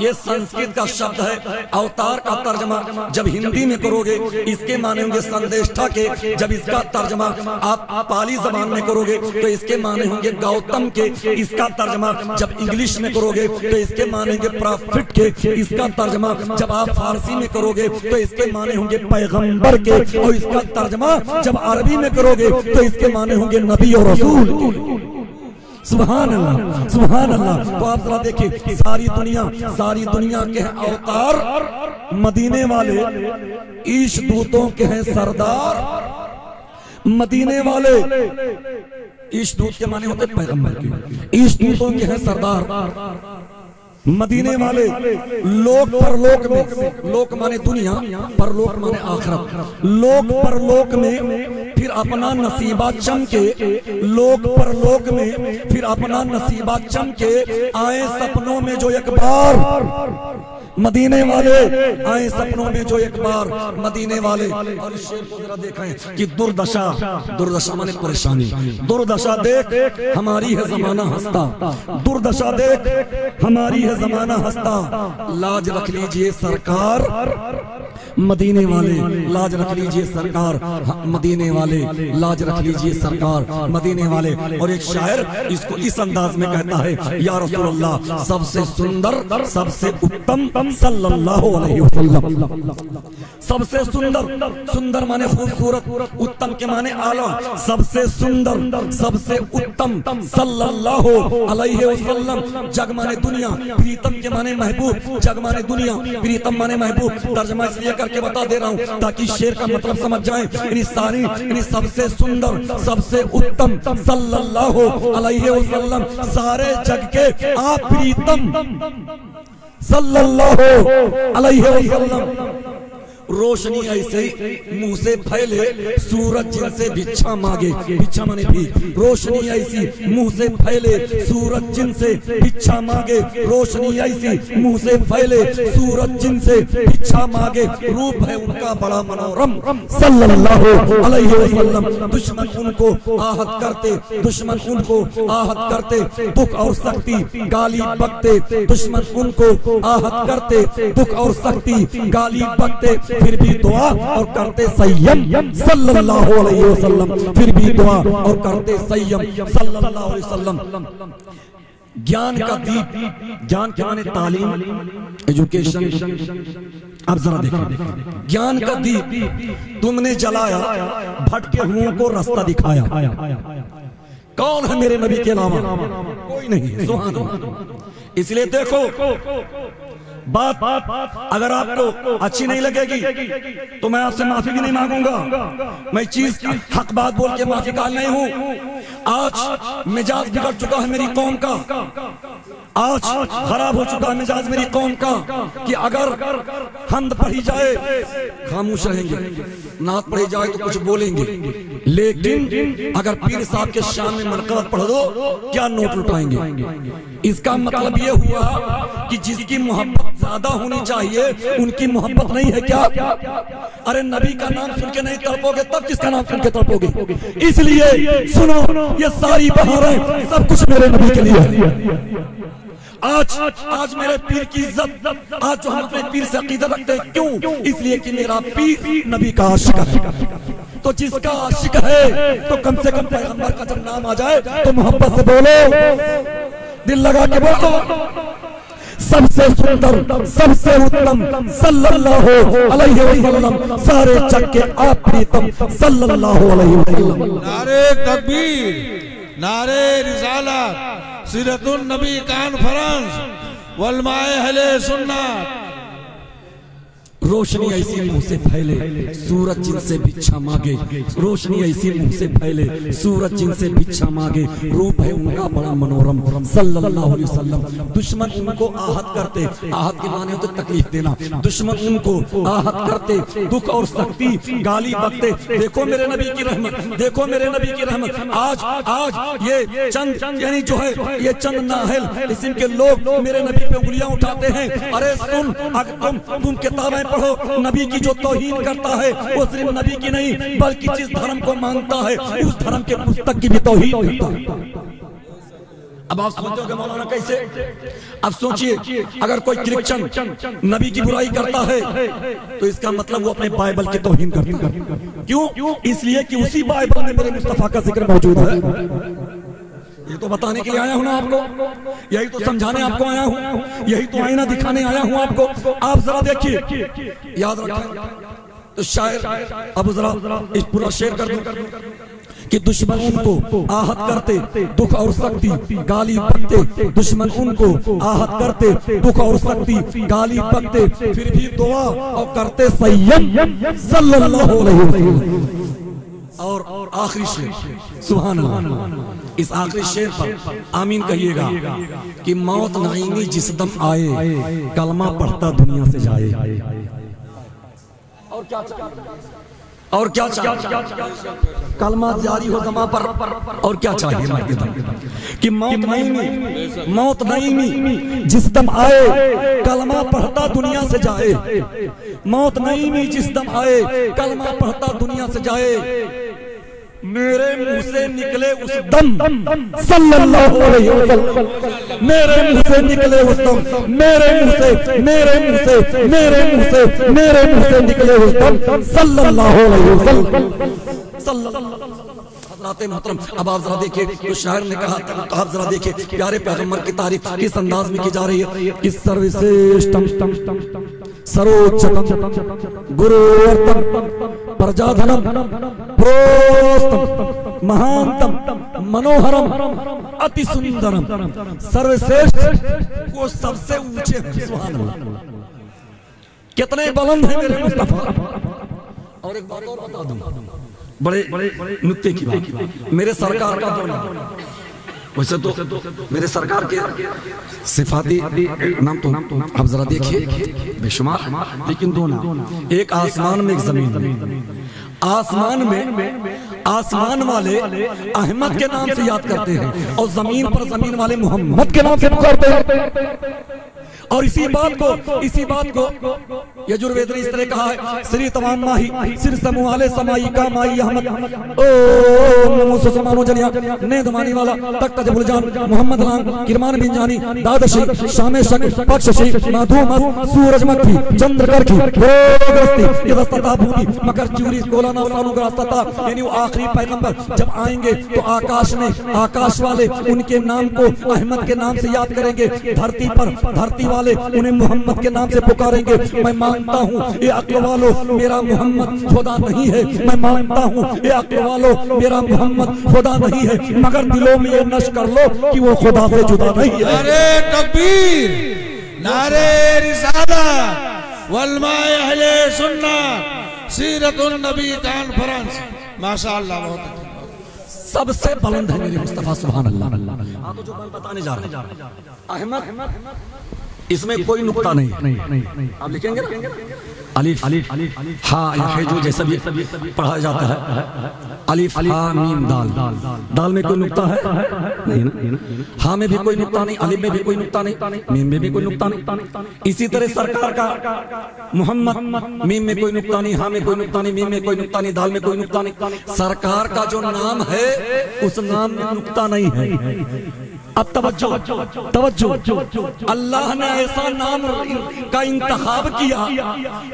Speaker 1: ये संस्कृत का शब्द है। अवतार का तर्जमा जब हिंदी में करोगे इसके माने होंगे संदेष्टा के। जब इसका तर्जमा आप पाली जबान में करोगे तो इसके माने होंगे गौतम के। इसका तर्जमा जब इंग्लिश में करोगे तो इसके माने होंगे प्रॉफिट के। इसका तर्जमा जब आप फारसी में करोगे तो इसके माने होंगे पैगंबर के। और इसका तर्जमा जब अरबी में करोगे तो इसके माने होंगे नबी और रसूल के। सुभान अल्लाह, सुभान अल्लाह। तो आप जरा देखिए, सारी दुनिया के हैं अवतार मदीने वाले, ईश दूतों के हैं सरदार मदीने वाले। ईश दूत के माने होते पैगंबर के, ईश दूतों के हैं सरदार मदीने वाले। लोक परलोक में, लोक माने दुनिया, परलोक माने आखिरत। लोक परलोक में फिर फिर अपना नसीबा चमके लोक परलोक में, फिर अपना नसीबा चमके आए सपनों में जो एक बार मदीने वाले, आए सपनों में जो एक बार मदीने वाले। और इस शेर को जरा देखें कि दुर्दशा, दुर्दशा माने परेशानी, दुर्दशा देख हमारी है जमाना हंसता, दुर्दशा देख हमारी है जमाना हंसता, लाज रख लीजिए सरकार मदीने वाले, लाज रख लीजिए सरकार मदीने वाले, लाज रख लीजिए सरकार मदीने वाले। और एक शायर इसको इस अंदाज में कहता है, या रसूल अल्लाह सबसे सुंदर सबसे उत्तम सल्लल्लाहु अलैहि वसल्लम, सबसे सुंदर, सुंदर माने खूबसूरत, उत्तम के माने आला, सबसे सुंदर सबसे उत्तम सल्लल्लाहु अलैहि वसल्लम। जग माने दुनिया, प्रीतम के माने महबूब, जग माने दुनिया, प्रीतम माने महबूब। तर्जमा इसलिए करके बता दे रहा हूँ ताकि शेर का मतलब समझ जाए। यानी सबसे सुंदर सबसे उत्तम सल्लल्लाहु अलैहि वसल्लम, सारे जग के आप प्रीतम सल्लल्लाहु अलैहि वसल्लम। रोशनी ऐसे मुंह से फैले सूरज जिनसे भिक्षा मांगे, भिक्षा माने भी, रोशनी ऐसी मुंह से फैले सूरज जिनसे भिक्षा मांगे, रोशनी ऐसी मुंह से फैले सूरज जिनसे भिक्षा मांगे, रूप है उनका बड़ा मनोरम सल्लल्लाहु अलैहि वसल्लम। दुश्मन उनको आहत करते, दुश्मन उनको आहत करते, दुख और शक्ति गाली बकते, दुश्मन उनको आहत करते, दुख और शक्ति गाली बकते, फिर भी दुआ और करते संयम सल्लल्लाहु अलैहि वसल्लम, फिर भी दुआ और करते संयम सल्लल्लाहु अलैहि वसल्लम। ज्ञान का दीप, ज्ञान क्या माने तालीम, एजुकेशन। अब जरा देखो, ज्ञान का दीप तुमने जलाया, भटके हुओं को रास्ता दिखाया। कौन है मेरे नबी के अलावा? कोई नहीं है। सुभान अल्लाह। इसलिए देखो, बात अगर आपको अच्छी नहीं लगेगी तो मैं आपसे माफी भी नहीं मांगूंगा। मैं चीज हक बात बोल के माफी का नहीं हूँ। आज मिजाज बिगड़ चुका है मेरी कौम का, आज खराब हो चुका है मिजाज मेरी कौम का कि अगर हमद पढ़ी जाए खामोश रहेंगे, नात पढ़ी जाए तो कुछ बोलेंगे, लेकिन अगर पीर साहब के शान में मनक़बत पढ़ दो क्या नोट लुटाएंगे। इसका मतलब ये हुआ कि जिसकी मोहब्बत ज्यादा होनी चाहिए उनकी मोहब्बत नहीं है क्या? अरे नबी का नाम सुन के नहीं तड़पोगे तब किसका नाम सुन के तड़पोगे? इसलिए सुनो, ये सारी बहारें सब कुछ मेरे नबी के लिए है। आज मेरे पीर की इज्जत, आज जो हम अपने पीर से अकीदत रखते हैं, क्यों? इसलिए कि मेरा पीर नबी का आशिक है। तो जिसका आशिक है तो कम से कम पैगंबर का जब नाम आ जाए तो मोहब्बत से बोलो, दिल लगा के बोलो, सबसे सुंदर सबसे उत्तम सल्लल्लाहु अलैहि वसल्लम, सारे जग के आप प्रीतम सल्लल्लाहु अलैहि वसल्लम।
Speaker 2: नारे तकबीर, नारे रिसालत, सीरतुन नबी कॉन्फ्रेंस, वलमाए अहले सुन्नत।
Speaker 1: रोशनी ऐसी मुंह से फैले सूरज जिनसे भिक्षा मांगे, रोशनी ऐसी मुंह से फैले सूरज जिनसे भिक्षा मांगे, रूप है उनका बड़ा मनोरम सल्लल्लाहु अलैहि वसल्लम। दुश्मन उनको आहत करते, आहत के माने होते तकलीफ देना, दुश्मन उनको आहत करते, दुख और सख्ती गाली बकते। देखो मेरे नबी की रहमत, देखो मेरे नबी की रहमत। आज ये चंद यानी जो है ये चंद नाहल किस्म के लोग मेरे नबी पे उंगलियां उठाते हैं। अरे सुन, अगर तुम किताबें पढ़ो, नबी की जो तौहीन करता है वो सिर्फ नबी की नहीं बल्कि जिस धर्म को मानता है उस धर्म के पुस्तक की भी तौहीन करता है। अब आप सोचोगे मौलाना कैसे? अब सोचिए, अगर कोई क्रिश्चियन नबी की बुराई करता है तो इसका मतलब वो अपने बाइबल की तौहीन करता है। क्यों? इसलिए कि उसी बाइबल में मेरे मुस्तफा का जिक्र मौजूद है। ये तो बताने के लिए आया हूं ना आपको, यही तो समझाने आपको आया हूं, यही तो आईना दिखाने आया हूं आपको। आप जरा देखिए, याद रखें तो शायर अब जरा इस पूरा शेर कर दूं कि दुश्मन उनको आहत करते, दुख और शक्ति गाली बकते, दुश्मन उनको आहत करते, दुख और शक्ति गाली बकते, फिर भी दुआ और करते संयम सल्लल्लाहु अलैहि वसल्लम। और आखिरी शेर, सुभान अल्लाह, इस आखिरी शेर पर आमीन कहिएगा कि मौत नाईनी जिस दम आए कलमा पढ़ता दुनिया से जाए। और क्या और क्या चाहिए? कलमा जारी हो जमा पर। और क्या चाहिए? कि मौत नहीं मी, मौत नहीं मी जिस दम आए कलमा पढ़ता दुनिया से जाए। मौत नहीं मी जिस दम आए कलमा पढ़ता दुनिया से जाए। मेरे मुंह से निकले उस दम सल्लल्लाहु अलैहि वसल्लम। मेरे मुंह से निकले उस दम, मेरे मुंह से, मेरे मुंह से, मेरे मुंह से, मेरे मुंह से निकले उस दम सल्लल्लाहु अलैहि वसल्लम। हज़रात मोहतरम, अब आप जरा देखिए तो शायर ने कहा, तो आप जरा देखिए प्यारे पैगंबर की तारीफ किस अंदाज में की जा रही है कि सर्वश्रेष्ठम सर्वोच्चतम गुरुवर्तम प्रजाधनम प्रोस्तम महानतम मनोहरम अति सुंदरम। सर्वश्रेष्ठ वो सबसे ऊंचे हैं। सुभान अल्लाह, कितने बुलंद हैं मेरे मुस्तफा। और एक बात और बता दूं, बड़े बड़े नुक्ते की बात, मेरे सरकार का दो नाम, वैसे तो मेरे सरकार के सिफाती नाम तो आप जरा देखिए बेशुमार, लेकिन दो नाम, एक आसमान में एक जमीन में। आसमान वाले अहमद के नाम से याद करते हैं और जमीन पर जमीन वाले मोहम्मद के नाम से पुकारते हैं। और इसी बात को यजुर्वेद ने इस तरह कहा है, श्री तमाम माही सिर समूहाले समाई का माई अहमद ओ नमो सुसमानो जनिया ने दमानी वाला तक तजबुल जान मोहम्मद राम किरमान बिन जानी दादशी शामे शक पक्षशी माधुमस सूरजमुखी चंद्रकरखी रोगस्ती यदस्तता भूमि मकर चूरी कोलाना सानुग्रस्तता। यानी वो आखिरी पैगंबर जब आएंगे तो आकाश वाले उनके नाम को अहमद के नाम से याद करेंगे, धरती वाले उन्हें मोहम्मद के नाम से पुकारेंगे। मैं मानता हूँ ये अक्ल वालों मेरा मोहम्मद खुदा नहीं है, मैं मानता हूँ ये अक्ल वालों मेरा मोहम्मद खुदा नहीं है, मगर दिलों में ये नश कर लो कि वो खुदा से जुदा नहीं है।
Speaker 2: नारे तकबीर, नारे रिसालत, वलमाए अहले सुन्नत, सीरतुन नबी कॉन्फ्रेंस। माशाअल्लाह, बहुत
Speaker 1: सबसे बुलंद है मेरे मुस्तफा। सुभान अल्लाह। हाँ, तो जो मैं बताने जा रहा हूँ अहमद, इसमें कोई नुक्ता नहीं। आप लिखेंगे ना अलिफ हा या जो जैसा भी पढ़ाया जाता है, अलिफ हा मीम दाल, दाल में कोई नुक्ता है नहीं ना, हा में भी कोई नुक्ता नहीं, अलिफ में भी कोई नुक्ता नहीं, मीम में भी कोई नुक्ता नहीं। इसी तरह सरकार का मोहम्मद, मीम में कोई नुक्ता नहीं, हा में कोई नुक्ता नहीं, मीम में कोई नुक्ता नहीं, दाल में कोई नुक्ता नहीं। सरकार का जो नाम है उस नाम में नुक्ता नहीं है। अब तवज्जो, अल्लाह ने ऐसा नाम का इंतखाब किया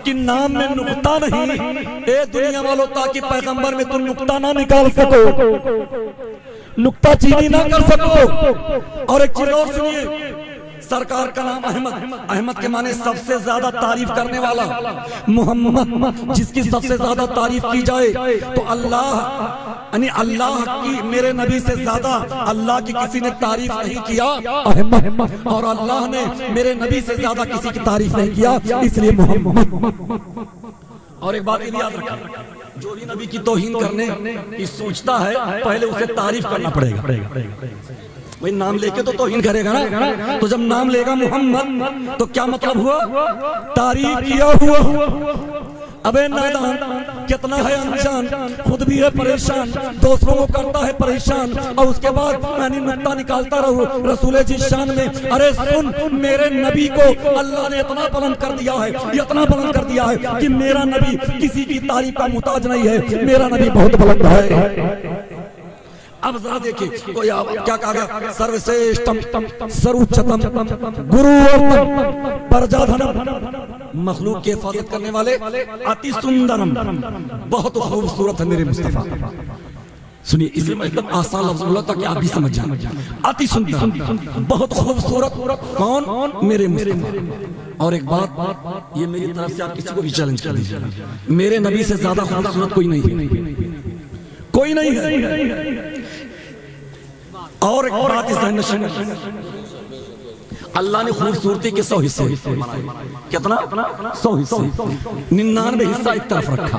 Speaker 1: कि नाम में नुक्ता नहीं। ए दुनिया वालों, ताकि पैगंबर में तुम नुक्ता ना निकाल सको, नुक्ता चीनी ना कर सको। और एक चीज और सुनिए, सरकार का नाम अहमद के माने सबसे ज्यादा तारीफ करने वाला, मोहम्मद जिसकी सबसे ज्यादा तारीफ की जाए। तो अल्लाह यानी अल्लाह की मेरे नबी से ज्यादा अल्लाह की किसी ने तारीफ नहीं किया अहमद, और अल्लाह ने मेरे नबी से ज्यादा किसी की तारीफ नहीं किया, इसलिए मोहम्मद। और एक बात ये भी याद रखें, जो भी नबी की तौहीन करने की सोचता है पहले उसे तारीफ करना पड़ेगा। वही नाम लेके तो तौहीन करेगा ना, तो जब नाम लेगा मोहम्मद तो क्या मतलब हुआ? तारीफ किया हुआ। अबे नादान, कितना है अनजान, खुद भी है परेशान, दूसरों को करता है परेशान, और उसके बाद यानी नुक्ता निकालता रहो रसूल जी शान में। अरे सुन, मेरे नबी को अल्लाह ने इतना बुलंद कर दिया है, इतना बुलंद कर दिया है कि मेरा नबी किसी की तारीफ का मुताज नहीं है, मेरा नबी बहुत बुलंद है। अब जरा देखिए तो क्या कहा गया, सर्वश्रेष्ठम सर्वोच्चतम गुरुवर्तम प्रजाधनम, मखलूक की हिफाजत करने वाले, अति सुंदरम, बहुत खूबसूरत है मेरे मुस्तफा। सुनिए, इसलिए मैं एकदम आसान लफ्ज़ बोला ताकि आप भी समझ जाएं। अति सुंदर, बहुत खूबसूरत, कौन? मेरे मुस्तफा। और एक बात, ये मेरी तरफ से आप किसी को भी चैलेंज कर दीजिए, मेरे नबी से ज्यादा खूबसूरत कोई नहीं है, कोई नहीं है। और एक बात इस अल्लाह ने खूबसूरती के 100 हिस्से, कितना? 100 हिस्से, 99 हिस्सा एक तरफ रखा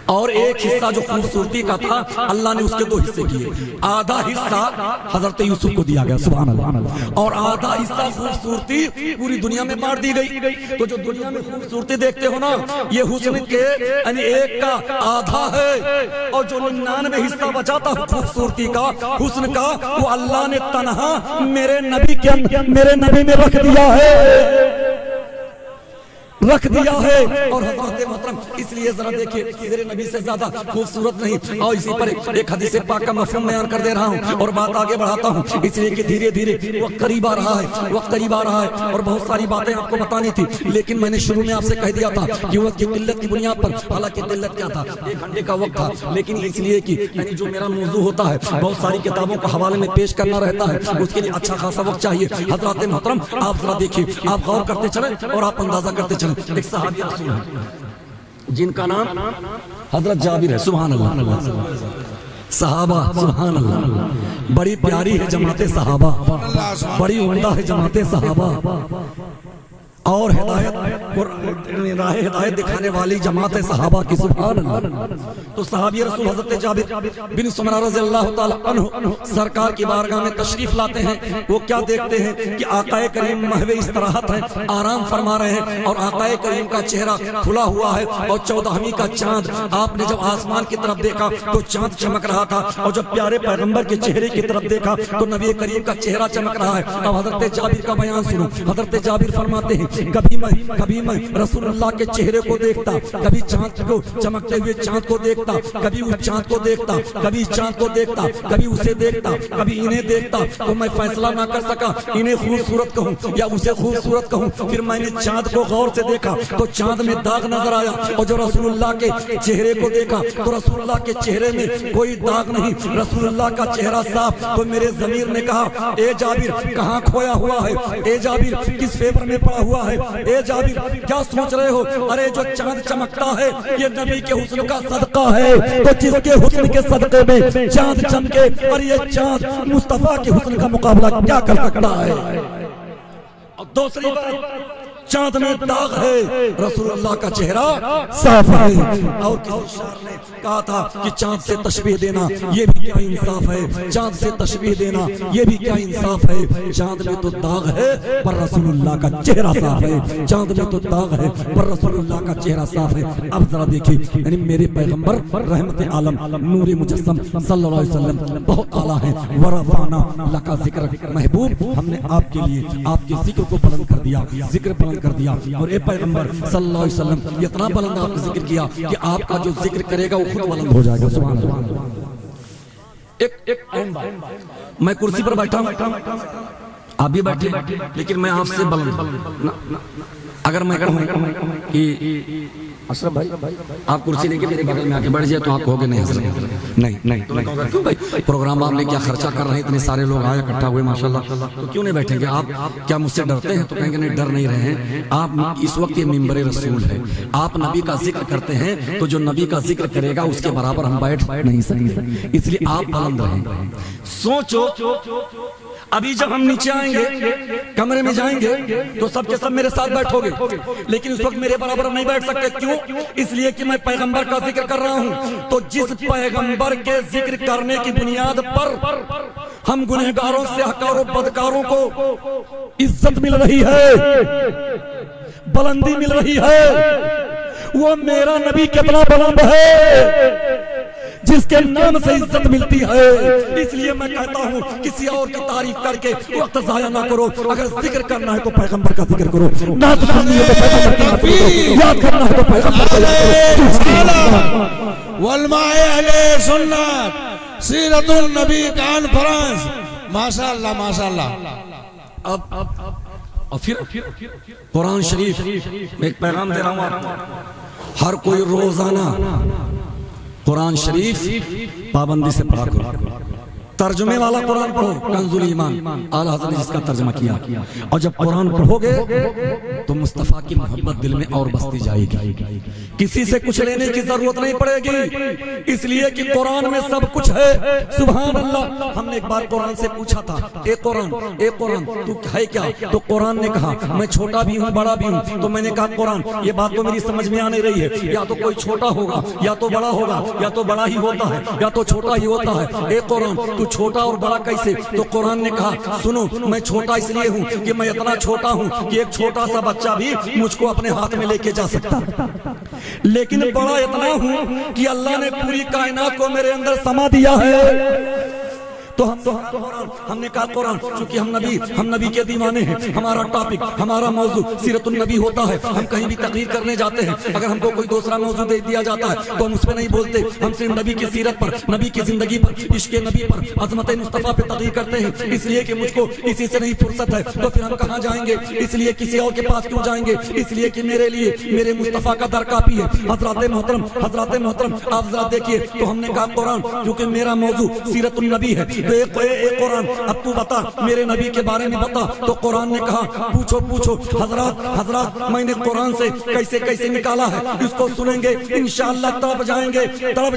Speaker 1: और एक हिस्सा जो खूबसूरती का था अल्लाह ने उसके 2 हिस्से किए। आधा हिस्सा हजरत यूसुफ को दिया गया, सुभान अल्लाह, और आधा हिस्सा खूबसूरती पूरी दुनिया में बांट दी गई। तो जो दुनिया में खूबसूरती देखते हो ना, ये हुस्न के यानी एक का आधा है, और जो 99 हिस्सा बचाता है खूबसूरती का, हुस्न का, वो अल्लाह ने तन्हा मेरे नबी के अंदर, मेरे नबी में रख दिया है और हज़रत मोहतरम, इसलिए जरा देखिए मेरे नबी से ज्यादा खूबसूरत नहीं। और इसी पर एक हदीस पाक का मफ़हूम बयान कर दे रहा हूँ और बात आगे बढ़ाता हूँ, इसलिए कि धीरे धीरे वक्त करीब आ रहा है, वक्त करीब आ रहा है और बहुत सारी बातें आपको बतानी थी, लेकिन मैंने शुरू में आपसे कह दिया था कि वक्त की किल्लत की बुनियाद पर, हालांकि किल्लत क्या था, 1 घंटे का वक्त था, लेकिन इसलिए कि यानी जो मेरा मौजू होता है बहुत सारी किताबों का हवाले में पेश करना रहता है, उसके लिए अच्छा खासा वक्त चाहिए। हज़रत मोहतरम आप जरा देखिए, आप गौर करते चले और आप अंदाजा करते चले। एक सहाबी रसूल है जिनका नाम हजरत जाबिर है, सुभान अल्लाह, सहाबा, सुभान अल्लाह, बड़ी प्यारी है जमाते सहाबा, बड़ी उम्दा है जमाते सहाबा और हिदायत दिखाने वाली जमात सहाबा की, सुभान अल्लाह। तो सहाबी रसूल हज़रत जाबिर बिन सुमरा रज़ियल्लाहु ताला अन्हु सरकार की बारगाह में तशरीफ लाते हैं। वो क्या देखते हैं कि आकाए करीम महवे इस्तराहत है, आराम फरमा रहे हैं और आकाए करीम का चेहरा खुला हुआ है और 14वीं का चांद, आपने जब आसमान की तरफ देखा तो चांद चमक रहा था और जब प्यारे पैगंबर के चेहरे की तरफ देखा तो नबी करीम का चेहरा चमक रहा है। अब हज़रत जाबिर का बयान सुनो। हज़रत जाबिर फरमाते हैं, कभी मैं रसूलुल्लाह के चेहरे को देखता, कभी चांद को, चमकते हुए चांद को देखता, कभी उस चांद को देखता, कभी चांद को देखता, कभी उसे देखता, कभी इन्हें देखता, तो मैं फैसला ना कर सका इन्हें खूबसूरत कहूँ या उसे खूबसूरत कहूँ। फिर मैंने चांद को गौर से देखा तो चांद में दाग नजर आया और जो रसूलुल्लाह के चेहरे को देखा तो रसूलुल्लाह के चेहरे में कोई दाग नहीं, रसूलुल्लाह का चेहरा साफ। तो मेरे ज़मीर ने कहा, ए जाबिर कहाँ खोया हुआ है, ए जाबिर किस फेवर में पड़ा हुआ है, ए जाबिर क्या सोच रहे हो? अरे जो चांद चमकता है ये नबी के हुस्न का सदका है, तो जिसके हुस्न के सदके में चांद चमके और ये चांद मुस्तफा के हुस्न का मुकाबला क्या कर सकता है? और दूसरी बात, चांद में दाग है, रसूलुल्लाह का चेहरा साफ है। और किसी शायर ने कहा था कि चांद से तशबीह देना ये भी क्या इंसाफ है, चांद से तशबीह देना ये भी क्या इंसाफ है। चांद में तो दाग है पर रसूलुल्लाह का चेहरा साफ है, चांद में तो दाग है पर रसूलुल्लाह का चेहरा साफ है। अब जरा देखिए, यानी मेरे पैगंबर रहमत आलम नूर मुजस्सम सल्लल्लाहु अलैहि वसल्लम बहुत आला है। वरफ़ाना लका ज़िक्र, महबूब हमने आपके लिए आपके जिक्र को बुलंद कर दिया, जिक्र बुलंद कर दिया। और ए पैगंबर सल्लल्लाहु अलैहि वसल्लम इतना बुलंद आपने जिक्र किया कि आपका जो जिक्र करेगा वो खुद बुलंद हो जाएगा, सुभान अल्लाह। एक अहम बात, मैं कुर्सी पर बैठा हूं, आप भी बैठे, लेकिन मैं आपसे बुलंद। अगर मैं कहूं कि अशरफ भाई आप कुर्सी लेके मेरे बगल में आके बैठ जाए तो आप कहोगे नहीं हजरत, नहीं तो मैं कहूँगा क्यों भाई, प्रोग्राम आपने क्या खर्चा कर रहे हैं, इतने सारे लोग आए इकट्ठा हुए माशाल्लाह, तो क्यों नहीं बैठेंगे आप? क्या मुझसे डरते हैं? तो कहेंगे नहीं डर नहीं रहे हैं, आप इस वक्त ये मिंबर रसूल है, आप नबी का जिक्र करते हैं तो जो नबी का जिक्र करेगा उसके बराबर हम बैठ नहीं सकते, इसलिए आप बुलंद रहें। सोचो अभी जब हम नीचे आएंगे कमरे में जाएंगे तो सबके सब मेरे साथ बैठोगे, लेकिन उस वक्त मेरे बराबर नहीं बैठ सकते। क्यों? इसलिए कि मैं पैगंबर का जिक्र कर रहा हूं। तो जिस पैगंबर के जिक्र करने की बुनियाद पर हम गुनहगारों से हकारों बदकारों को इज्जत मिल रही है, बुलंदी मिल रही है, वो मेरा नबी कितना बुलंद है जिसके नाम से इज्जत मिलती है। इसलिए मैं कहता हूँ किसी और की तारीफ करके वक्त जाया ना करो। अगर जिक्र करना है तो पैगंबर का जिक्र करो, नात सुननी है तो पैगंबर की नात करो, याद करना है तो पैगंबर का याद करो।
Speaker 2: वलमाए अहले सुन्नत सीरतुन नबी कॉन्फ्रेंस, माशाअल्लाह माशाअल्लाह।
Speaker 1: अब फिर कुरान शरीफ में एक पैगाम दे रहा हूँ आपको, हर कोई रोजाना कुरान शरीफ पाबंदी से पढ़ा करो। तर्जुमे वाला कुरान पढ़ो, कंजुल ईमान आला हज़रत ने जिसका तर्जुमा किया। और जब कुरान पढ़ोगे तो मुस्तफ़ा की मोहब्बत दिल में और बसती जाएगी, किसी से कुछ लेने की जरूरत नहीं पड़ेगी, इसलिए कि कुरान में सब कुछ है। सुभान अल्लाह। हमने एक बार कुरान से पूछा था, ए कुरान तू है क्या? तो कुरान ने कहा मैं छोटा भी हूँ बड़ा भी हूँ। तो मैंने कहा कुरान ये बात तो मेरी समझ में आ नहीं रही है, या तो कोई छोटा होगा या तो बड़ा होगा, या तो बड़ा ही होता है या तो छोटा ही होता है। ए कुरान तू छोटा और बड़ा कैसे? तो कुरान ने कहा सुनो, मैं छोटा इसलिए हूँ कि मैं इतना छोटा हूँ कि एक छोटा सा बच्चा भी मुझको अपने हाथ में लेके जा सकता, लेकिन बड़ा इतना हूँ कि अल्लाह ने पूरी कायनात को मेरे अंदर समा दिया है। तो हमने कहा कुरान, चूंकि हम नबी के दीवाने हैं, हमारा टॉपिक हमारा मौजू सीरतुन नबी होता है। हम कहीं भी तकरीर करने जाते हैं, अगर हमको कोई दूसरा मौजू दे दिया जाता है तो हम उस पर नहीं बोलते, हम सिर्फ नबी की सीरत पर, नबी की जिंदगी पर, इश्क नबी पर, अजमत मुस्तफा पे तकरीर करते हैं। इसलिए कि मुझको इसी से नहीं फुर्सत है, तो फिर हम कहाँ जाएंगे? इसलिए किसी और के पास क्यों जाएंगे? इसलिए कि मेरे लिए मेरे मुस्तफा का दर काफी है। हजरत मोहतरम आप जरा देखिए। तो हमने कहा कुरान क्योंकि मेरा मौजू सीरतुन नबी है, तो एक कुरान अब तू बता मेरे नबी के बारे में बता। तो कुरान ने कहा पूछो हजरत मैंने कुरान से कैसे कैसे निकाला है, इसको सुनेंगे इंशाअल्लाह तड़प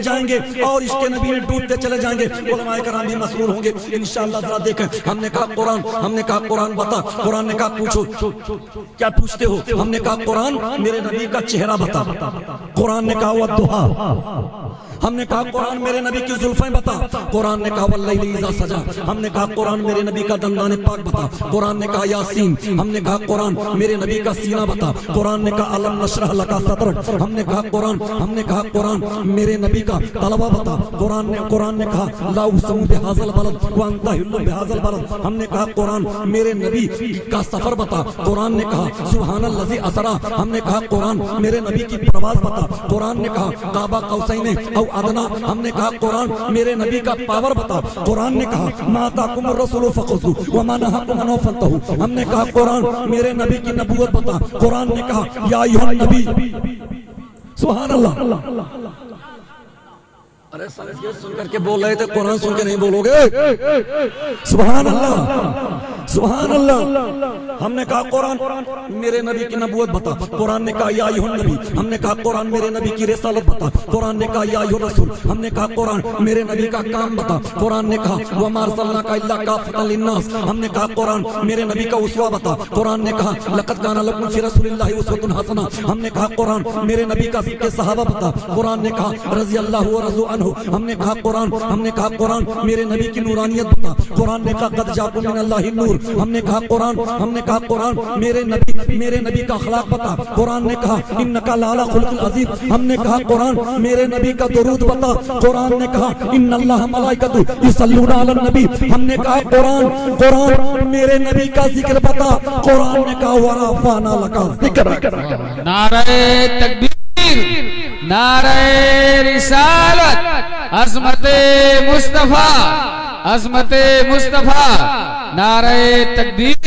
Speaker 1: जाएंगे और इसके नबी में डूबते चले जाएंगे। उलमाए कराम भी मसरूर होंगे इंशाअल्लाह। जरा देखें, हमने कहा कुरान बता। कुरान ने कहा पूछो। क्या पूछते हो? हमने कहा कुरान मेरे नबी का चेहरा बता। कुरान ने कहा वद्दुहा। हमने कहा कुरान मेरे नबी की जुल्फें बता। कुरान ने कहा वल्लैलि इज़ा सजा। हमने कहा कुरान मेरे नबी का दंदाने पाक बता। कुरान ने कहा यासीन। हमने कहा कुरान मेरे नबी का सीना बता। कुरान ने कहा अलम नशरह लका सदरक। हमने कहा कुरान मेरे नबी का तलबा बता। कुरान ने कहा ला उसमु बिहाज़ल बलद व अंता हिल्लु बिहाज़ल बलद। हमने कहा कुरान मेरे नबी का सफर बता। कुरान ने कहा सुब्हानल्लज़ी असरा। हमने कहा कुरान मेरे नबी की प्रवास बता। कुरान ने कहा काबा कौसैन औ अदना। हमने कहा कुरान मेरे नबी का पावर बता। कुरान ने कहा माताकुम रसूल फखुज़ू व मा नहाकुम अन्हु फंतहू। हमने कहा कुरान मेरे नबी की नबूवत बता। कुरान ने कहा या अय्युहन नबी। सुभान अल्लाह। अरे सुन करके बोल रहे थे, कुरान सुन के नहीं बोलोगे? सुभान अल्लाह। हमने कहा कुरान मेरे नबी की नबूवत बता। कुरान ने कहा या अय्युहन नबी। हमने कहा कुरान मेरे नबी की रिसालत बता। कुरान ने कहा या अय्युहर रसूल। हमने कहा कुरान मेरे नबी का काम बता। कुरान ने कहा व मा अरसलनाका इल्ला काफ़तन लिन्नास। हमने कहा कुरान मेरे नबी का उस्वा बता। कुरान ने कहा लक़द काना लकुम फ़ी रसूलिल्लाहि उस्वतुन हसना। हमने कहा कुरान मेरे नबी का के सहाबा बता। कुरान ने कहा रज़ी अल्लाहु व रज़ू अन्हु। हमने कहा कुरान मेरे नबी की नूरानियत बता। कुरान ने कहा क़द जाकुम मिनल्लाहि नूर। हमने कहा कुरान मेरे नबी का अखलाक बता। कुरान ने कहा इन्नका लाला खुलुक़िल अज़ीम। हमने कहा कुरान मेरे नबी का दुरूद बता। कुरान ने कहा इन्नल्लाह मलाइकतु युसल्लूना अलन नबी। हमने कहा कुरान मेरे नबी का जिक्र बता। कुरान ने कहा वरफ़अना लका ज़िक्रक।
Speaker 3: नारे तकबीर, नारे रिसालत, अज़मते मुस्तफा, नारे तकबीर।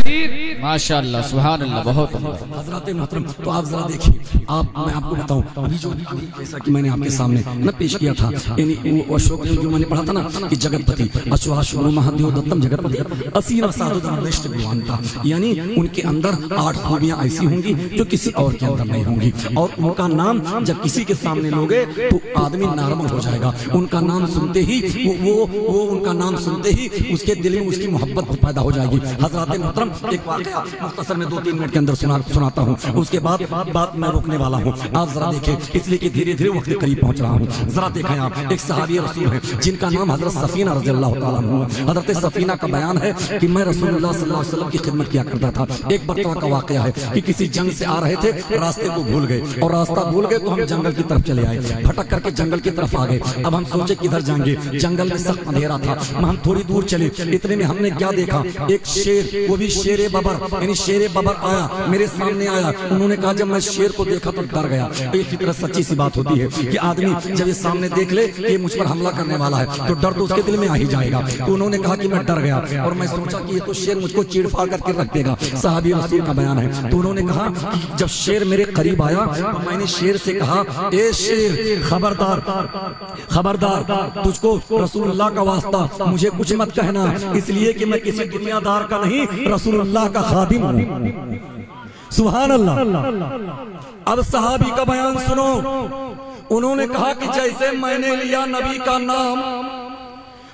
Speaker 3: माशाअल्लाह सुभान अल्लाह। बहुत
Speaker 1: हज़रात मोहतरम, तो आप जरा देखिए, मैं आपको बताऊं अभी जो जैसा कि मैंने आपके सामने न पेश किया था, यानी वो अशोक जो मैंने पढ़ा था ना कि जगतपति अश्वाशुर महादेव दत्तम जगतपति असीर साधुश्रेष्ठ भगवान था, यानी उनके अंदर 8 खूबियां ऐसी होंगी जो किसी और के अंदर नहीं होंगी। और उनका नाम जब किसी के सामने लोगे तो आदमी नॉर्मल हो जाएगा। उनका नाम सुनते ही वो उनका नाम सुनते ही उसके दिल में उसकी मोहब्बत पैदा हो जाएगी। हज़रात मोहतरम, एक वाक़या मुख्तसर में 2-3 मिनट के अंदर सुनाता हूँ, उसके बाद बात मैं रोकने वाला हूँ। आप जरा देखें, इसलिए कि धीरे धीरे वक्त करीब पहुंच रहा हूँ। जरा देखें आप, एक सहाबी रसूल है जिनका नाम हजरत सफीना रज़ियल्लाहु ताला अन्हु है। हजरत सफीना का बयान है कि मैं रसूलुल्लाह सल्लल्लाहु अलैहि वसल्लम की खिदमत किया करता था। एक मरतबा का वाक़या है कि किसी जंग से आ रहे थे, रास्ते को भूल गए, और रास्ता भूल गए तो हम जंगल की तरफ चले आए। भटक करके जंगल की तरफ आ गए। अब हम सोचे किधर जाएंगे, जंगल में सख्त अंधेरा था। हम थोड़ी दूर चले, इतने में हमने क्या देखा, एक शेर, वो भी शेर बबर, यानी शेर बबर आया मेरे सामने आया। उन्होंने कहा जब मैं शेर को देखा तो डर गया। तो ये फितरत सच्ची सी बात होती है कि आदमी जब ये सामने देख ले कि ये मुझ पर हमला करने वाला है तो डर तो उसके दिल में आ ही जाएगा। तो उन्होंने कहा कि मैं डर गया और मैं सोचा कि ये तो शेर मुझको चीड़ फाड़ करके रख देगा। सहाबी रसूल का बयान है। तो उन्होंने कहा कि जब शेर मेरे करीब आया तो मैंने शेर से कहा, ए शेर खबरदार खबरदार, तुझको रसूलुल्लाह का वास्ता मुझे कुछ मत कहना, इसलिए कि मैं किसी दुनियादार का नहीं रसूलुल्लाह का खादिम हूँ। सुभान अल्लाह। अब सहाबी का बयान सुनो। उन्होंने कहा कि जैसे मैंने लिया नबी का नाम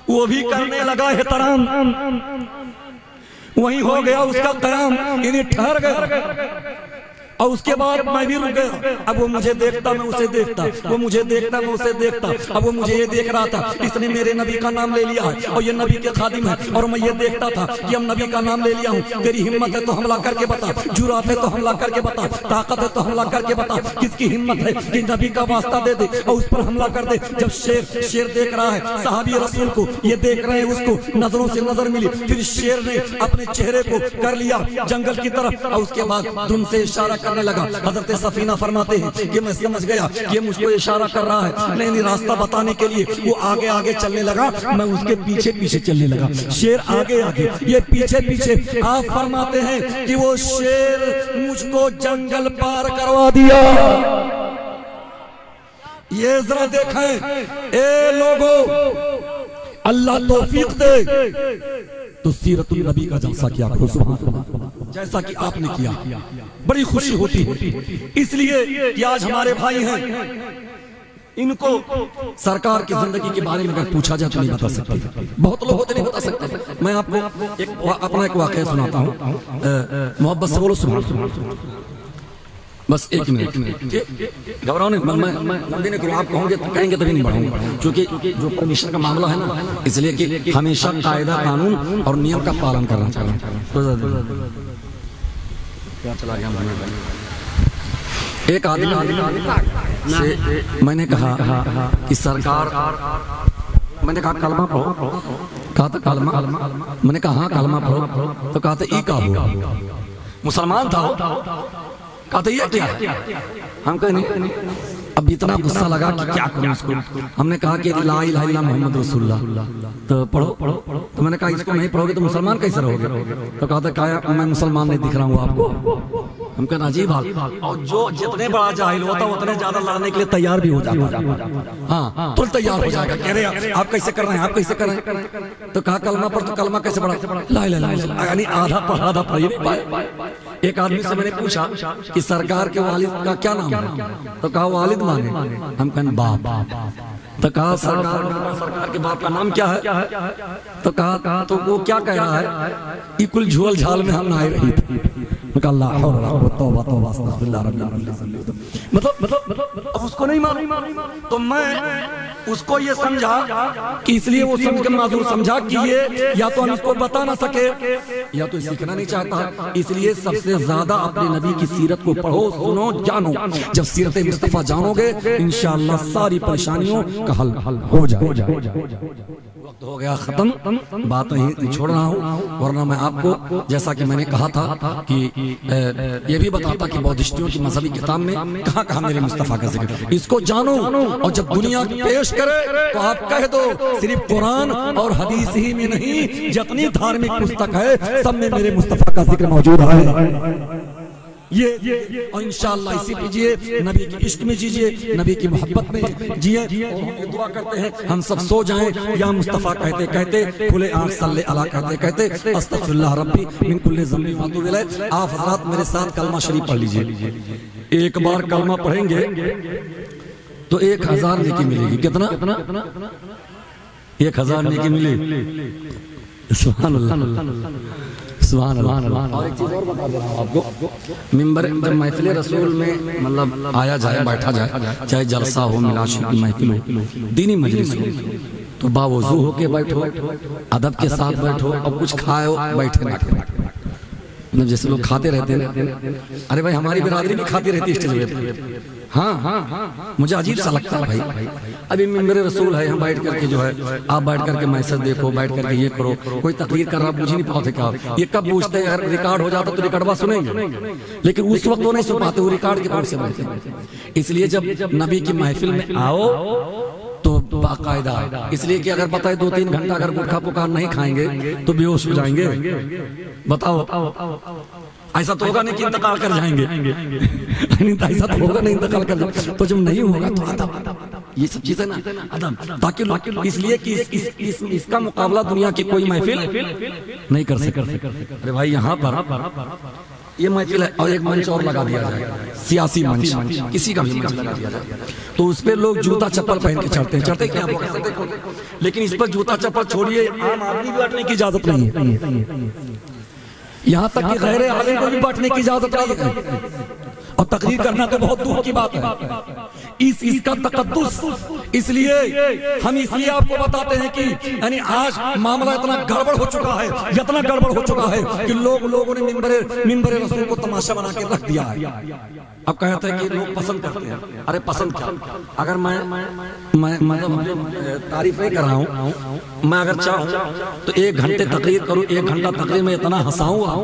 Speaker 1: वो भी करने लगा एहतराम, वही हो गया उसका कयाम, यानी ठहर गया। और उसके बाद मैं भी रुक गया। अब वो मुझे देखता मैं उसे देखता, वो मुझे देखता मैं उसे देखता। अब वो मुझे ये देख रहा था इसने मेरे नबी का नाम ले लिया है और ये नबी के खादिम है, और मैं ये देखता था कि हम नबी का नाम ले लिया हूँ। तेरी हिम्मत है तो हमला करके बता, जुरात है तो हमला करके बता, ताकत है तो हमला करके बता, किसकी हिम्मत है कि नबी का वास्ता दे दे और उस पर हमला कर दे। जब शेर देख रहा है, सहाबी रसूल को ये देख रहे हैं, उसको नजरों से नजर मिली। फिर शेर ने अपने चेहरे को कर लिया जंगल की तरफ और उसके बाद धुन से इशारा करने लगा। हजरत सफीना फरमाते हैं कि मैं समझ गया कि मुझको इशारा कर रहा है, नहीं रास्ता बताने के लिए वो आगे आगे चलने लगा, मैं उसके पीछे पीछे चलने लगा। शेर आगे आगे ये पीछे पीछे। आप फरमाते हैं कि वो शेर मुझको जंगल पार करवा दिया। ये जरा देखें ए लोगों, अल्लाह तौफीक दे तो सीरतुल नबी का जलसा किया करो, सुभान अल्लाह, जैसा कि आपने किया। बड़ी खुशी होती है इसलिए कि आज हमारे भाई हैं, इनको सरकार की जिंदगी के बारे में अगर पूछा जाए तो नहीं बता सकते। बहुत लोग होते नहीं बता सकते। मैं आपको अपना एक वाकया सुनाता हूँ, मोहब्बत से बोलो सुभान। बस एक मिनट, घबराओ नहीं, मैं लंबी नहीं करूँ। आप कहोगे तो कहेंगे तभी नहीं बढ़ाऊंगा, क्योंकि जो परमिशन का मामला है ना, इसलिए कि हमेशा कायदा कानून और नियम का पालन करना चाहिए। क्या चला गया एक आदमी से मैंने कहा कि सरकार, मैंने कहा कलमा पढ़ो, कहा था कलमा, मैंने कहा हाँ कलमा पढ़ो, तो कहा था ई का हुआ, मुसलमान था, कहा था ये क्या है, हम कहे नहीं। अब इतना गुस्सा लगा कि क्या करूं इसको। हमने कहा कि ला इलाहा इल्लल्लाह मुहम्मद रसूलुल्लाह, तो पढ़ो। तो मैंने कहा इसको नहीं पढ़ोगे तो मुसलमान कैसे रहोगे। तो कहा था क्या मैं मुसलमान नहीं दिख रहा हूँ आपको। हम कहना अजीब हाल। और जो जितने बड़ा जाहिल होता उतने ज्यादा लड़ने के लिए तैयार भी हो जाता है। हाँ तुरंत तैयार हो जाएगा, कह रहे आप कैसे कर रहे हैं, आप कैसे कर रहे हैं। तो कहा कलमा पर, तो कलमा कैसे पढ़ा, ला इलाहा इल्लल्लाह, यानी आधा पढ़ा आधा पढ़ ही नहीं पाए। एक आदमी से मैंने पूछा कि सरकार के वालिद का क्या नाम है, तो कहा वालिद माने, हम कहने बाप। तो कहा सरकार के बाप का नाम क्या है, तो कहा तो वो क्या कह रहा है, इकुल झोल झाल में हम नहाए रही थी। मतलब अब उसको नहीं मालूम, तो मैं उसको ये समझा कि इसलिए वो समझ कर माजूर समझा कि ये या तो हम इसको बता ना सके या तो सीखना नहीं चाहता। इसलिए सबसे ज्यादा अपने नबी की सीरत को पढ़ो, सुनो, जानो। जब सीरत मुस्तफा जानोगे इंशाअल्लाह सारी परेशानियों का हल हो जाएगा। वक्त हो गया खत्म, बात नहीं छोड़ रहा हूँ, वरना मैं आपको जैसा कि मैंने कहा था कि ये भी बताता कि बौद्धिस्टियों की मजहबी किताब में कहाँ कहाँ मेरे मुस्तफा का जिक्र, इसको जानो। और जब दुनिया पेश करे तो आप कह दो सिर्फ कुरान और हदीस ही में नहीं, जितनी धार्मिक पुस्तक है सब में मेरे मुस्तफा का जिक्र मौजूद है। ये और इंशाअल्लाह इसी पे जिए, नबी के इश्क में जीजिए, नबी की मोहब्बत में जिए। दुआ करते हैं हम सब सो जाएं या मुस्तफा कहते कहते, खुले आंख सल्ले अला कहते कहते, अस्तगफिरुल्लाह रब्बी मिन कुल्ली ज़ंबी व अतूबु इलैह। आप हज़रात मेरे साथ कलमा शरीफ पढ़ लीजिए। एक बार कलमा पढ़ेंगे तो 1000 नेकी मिलेगी। कितना 1000 नेकी मिलेगी। सुभान अल्लाह सुभान अल्लाह। और एक चीज और बता दे रहा हूं आपको, मिंबर जब महफिल रसूल में मतलब आया जाए, बैठा जाए, चाहे जलसा हो, मिलाशी की महफिल हो, दीनी मजलिस हो, तो बावजू होके बैठो, अदब के साथ बैठो और कुछ खाओ, बैठे ना करो। मतलब जैसे लोग खाते रहते हैं, अरे भाई हमारी बिरादरी भी खाती रहती है स्टेज पे, हाँ, मुझे अजीब सा लगता है भाई। अभी मिंबर रसूल है, हम बैठ करके जो है, आप बैठ करके मैसेज देखो, बैठ करके ये करो, कोई तकरीर कर रहा पूछ ही नहीं पाते क्या। ये कब पूछते हैं, अगर रिकॉर्ड हो जाता तो रिकॉर्डवा सुनेंगे, लेकिन उस वक्त वो नहीं सुन पाते, वो रिकॉर्ड के पास से बैठते हैं। इसलिए जब नबी की महफिल में आओ तो बाकायदा, इसलिए कि अगर पता है 2-3 घंटा अगर गुटखा पुकार नहीं खाएंगे तो बेहोश हो जाएंगे। बताओ, ऐसा तो होगा नहीं कि इंतकाल कर जाएंगे। नहीं तो ऐसा तो होगा नहीं इंतकाल कर जाएंगे। तो जब नहीं होगा तो अदब, ये सब चीजें ना अदब, ताकि इसलिए कि इसका मुकाबला दुनिया की कोई महफिल नहीं कर सकते। अरे भाई यहाँ पर ये महफिल है और एक मंच और लगा दिया जाए, सियासी मंच, किसी का भी मंच लगा दिया जाए, तो उस पर लोग जूता चप्पल पहन के चढ़ते क्या, लेकिन इस पर जूता चप्पल छोड़िए, आम आदमी भी बैठने की इजाजत नहीं है। यहाँ तक कि गैर आलिम को भी बैठने की इजाजत नहीं है, और तकरीर करना तो बहुत दूर की बात है। इसका तकद्दुस, इसलिए हम इसलिए आपको बताते हैं कि यानी आज मामला इतना गड़बड़ हो चुका है, इतना गड़बड़ हो चुका है कि लोगों ने मिंबर रसूल को तमाशा बना के रख दिया है। अब कहते हैं कि लोग पसंद करते हैं, अरे पसंद क्या, अगर मैं तारीफ नहीं कर रहा हूँ, मैं अगर चाहूँ तो 1 घंटे तकरीर करूँ, 1 घंटा तकरीर में इतना हंसाऊंगा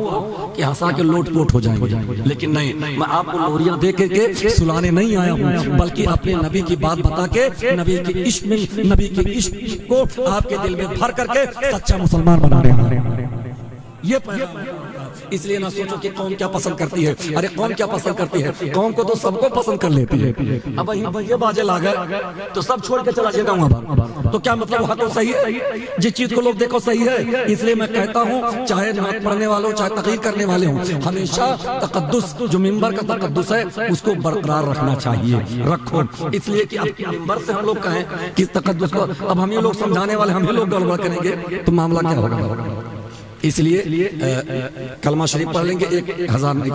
Speaker 1: कि हंसा के लोट-पोट हो जाएंगे, लेकिन नहीं, मैं आपको लोरियां दे के सुलाने नहीं आया हूँ, बल्कि अपने नबी की बात बता के नबी के इश्क में, नबी के इश्क को आपके दिल में भर करके सच्चा मुसलमान बनाने आ रहे हैं। ये इसलिए ना सोचो कि कौम क्या पसंद करती है, अरे कौम क्या पसंद करती है, कौम को तो सबको पसंद कर लेती है। अब ये बाजे ला गए तो सब छोड़ के चला जाएगा वहां पर, तो क्या मतलब वहां तो सही है, जिस चीज को लोग देखो सही है। इसलिए मैं कहता हूँ, चाहे नात पढ़ने वालों, चाहे तकरीर करने वाले हों, हमेशा तकद्दुस, जो मिंबर का तकद्दुस है, उसको बरकरार रखना चाहिए, रखो। इसलिए कि अब मिंबर से हम लोग कहें किस तकद्दुस को, अब हम ये लोग समझाने वाले, हम ही लोग गड़बड़ करेंगे तो मामला क्या होगा। इसलिए कलमा शरीफ पढ़ लेंगे, 1000 नहीं,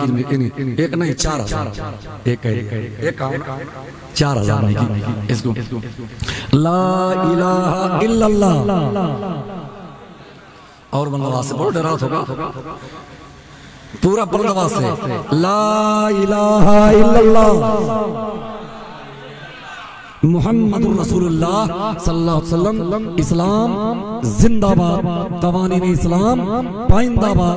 Speaker 1: एक नहीं 4000, एक 4000 नहीं, इसको ला इलाहा इल्लल्लाह, और बंदवास से बहुत डरात होगा, पूरा बंदवास से ला इलाहा इल्लल्लाह मुहम्मदुर रसूलुल्लाह सल्लल्लाहु अलैहि वसल्लम, इस्लाम जिंदाबाद, कवानीन इस्लाम पाइंदाबाद।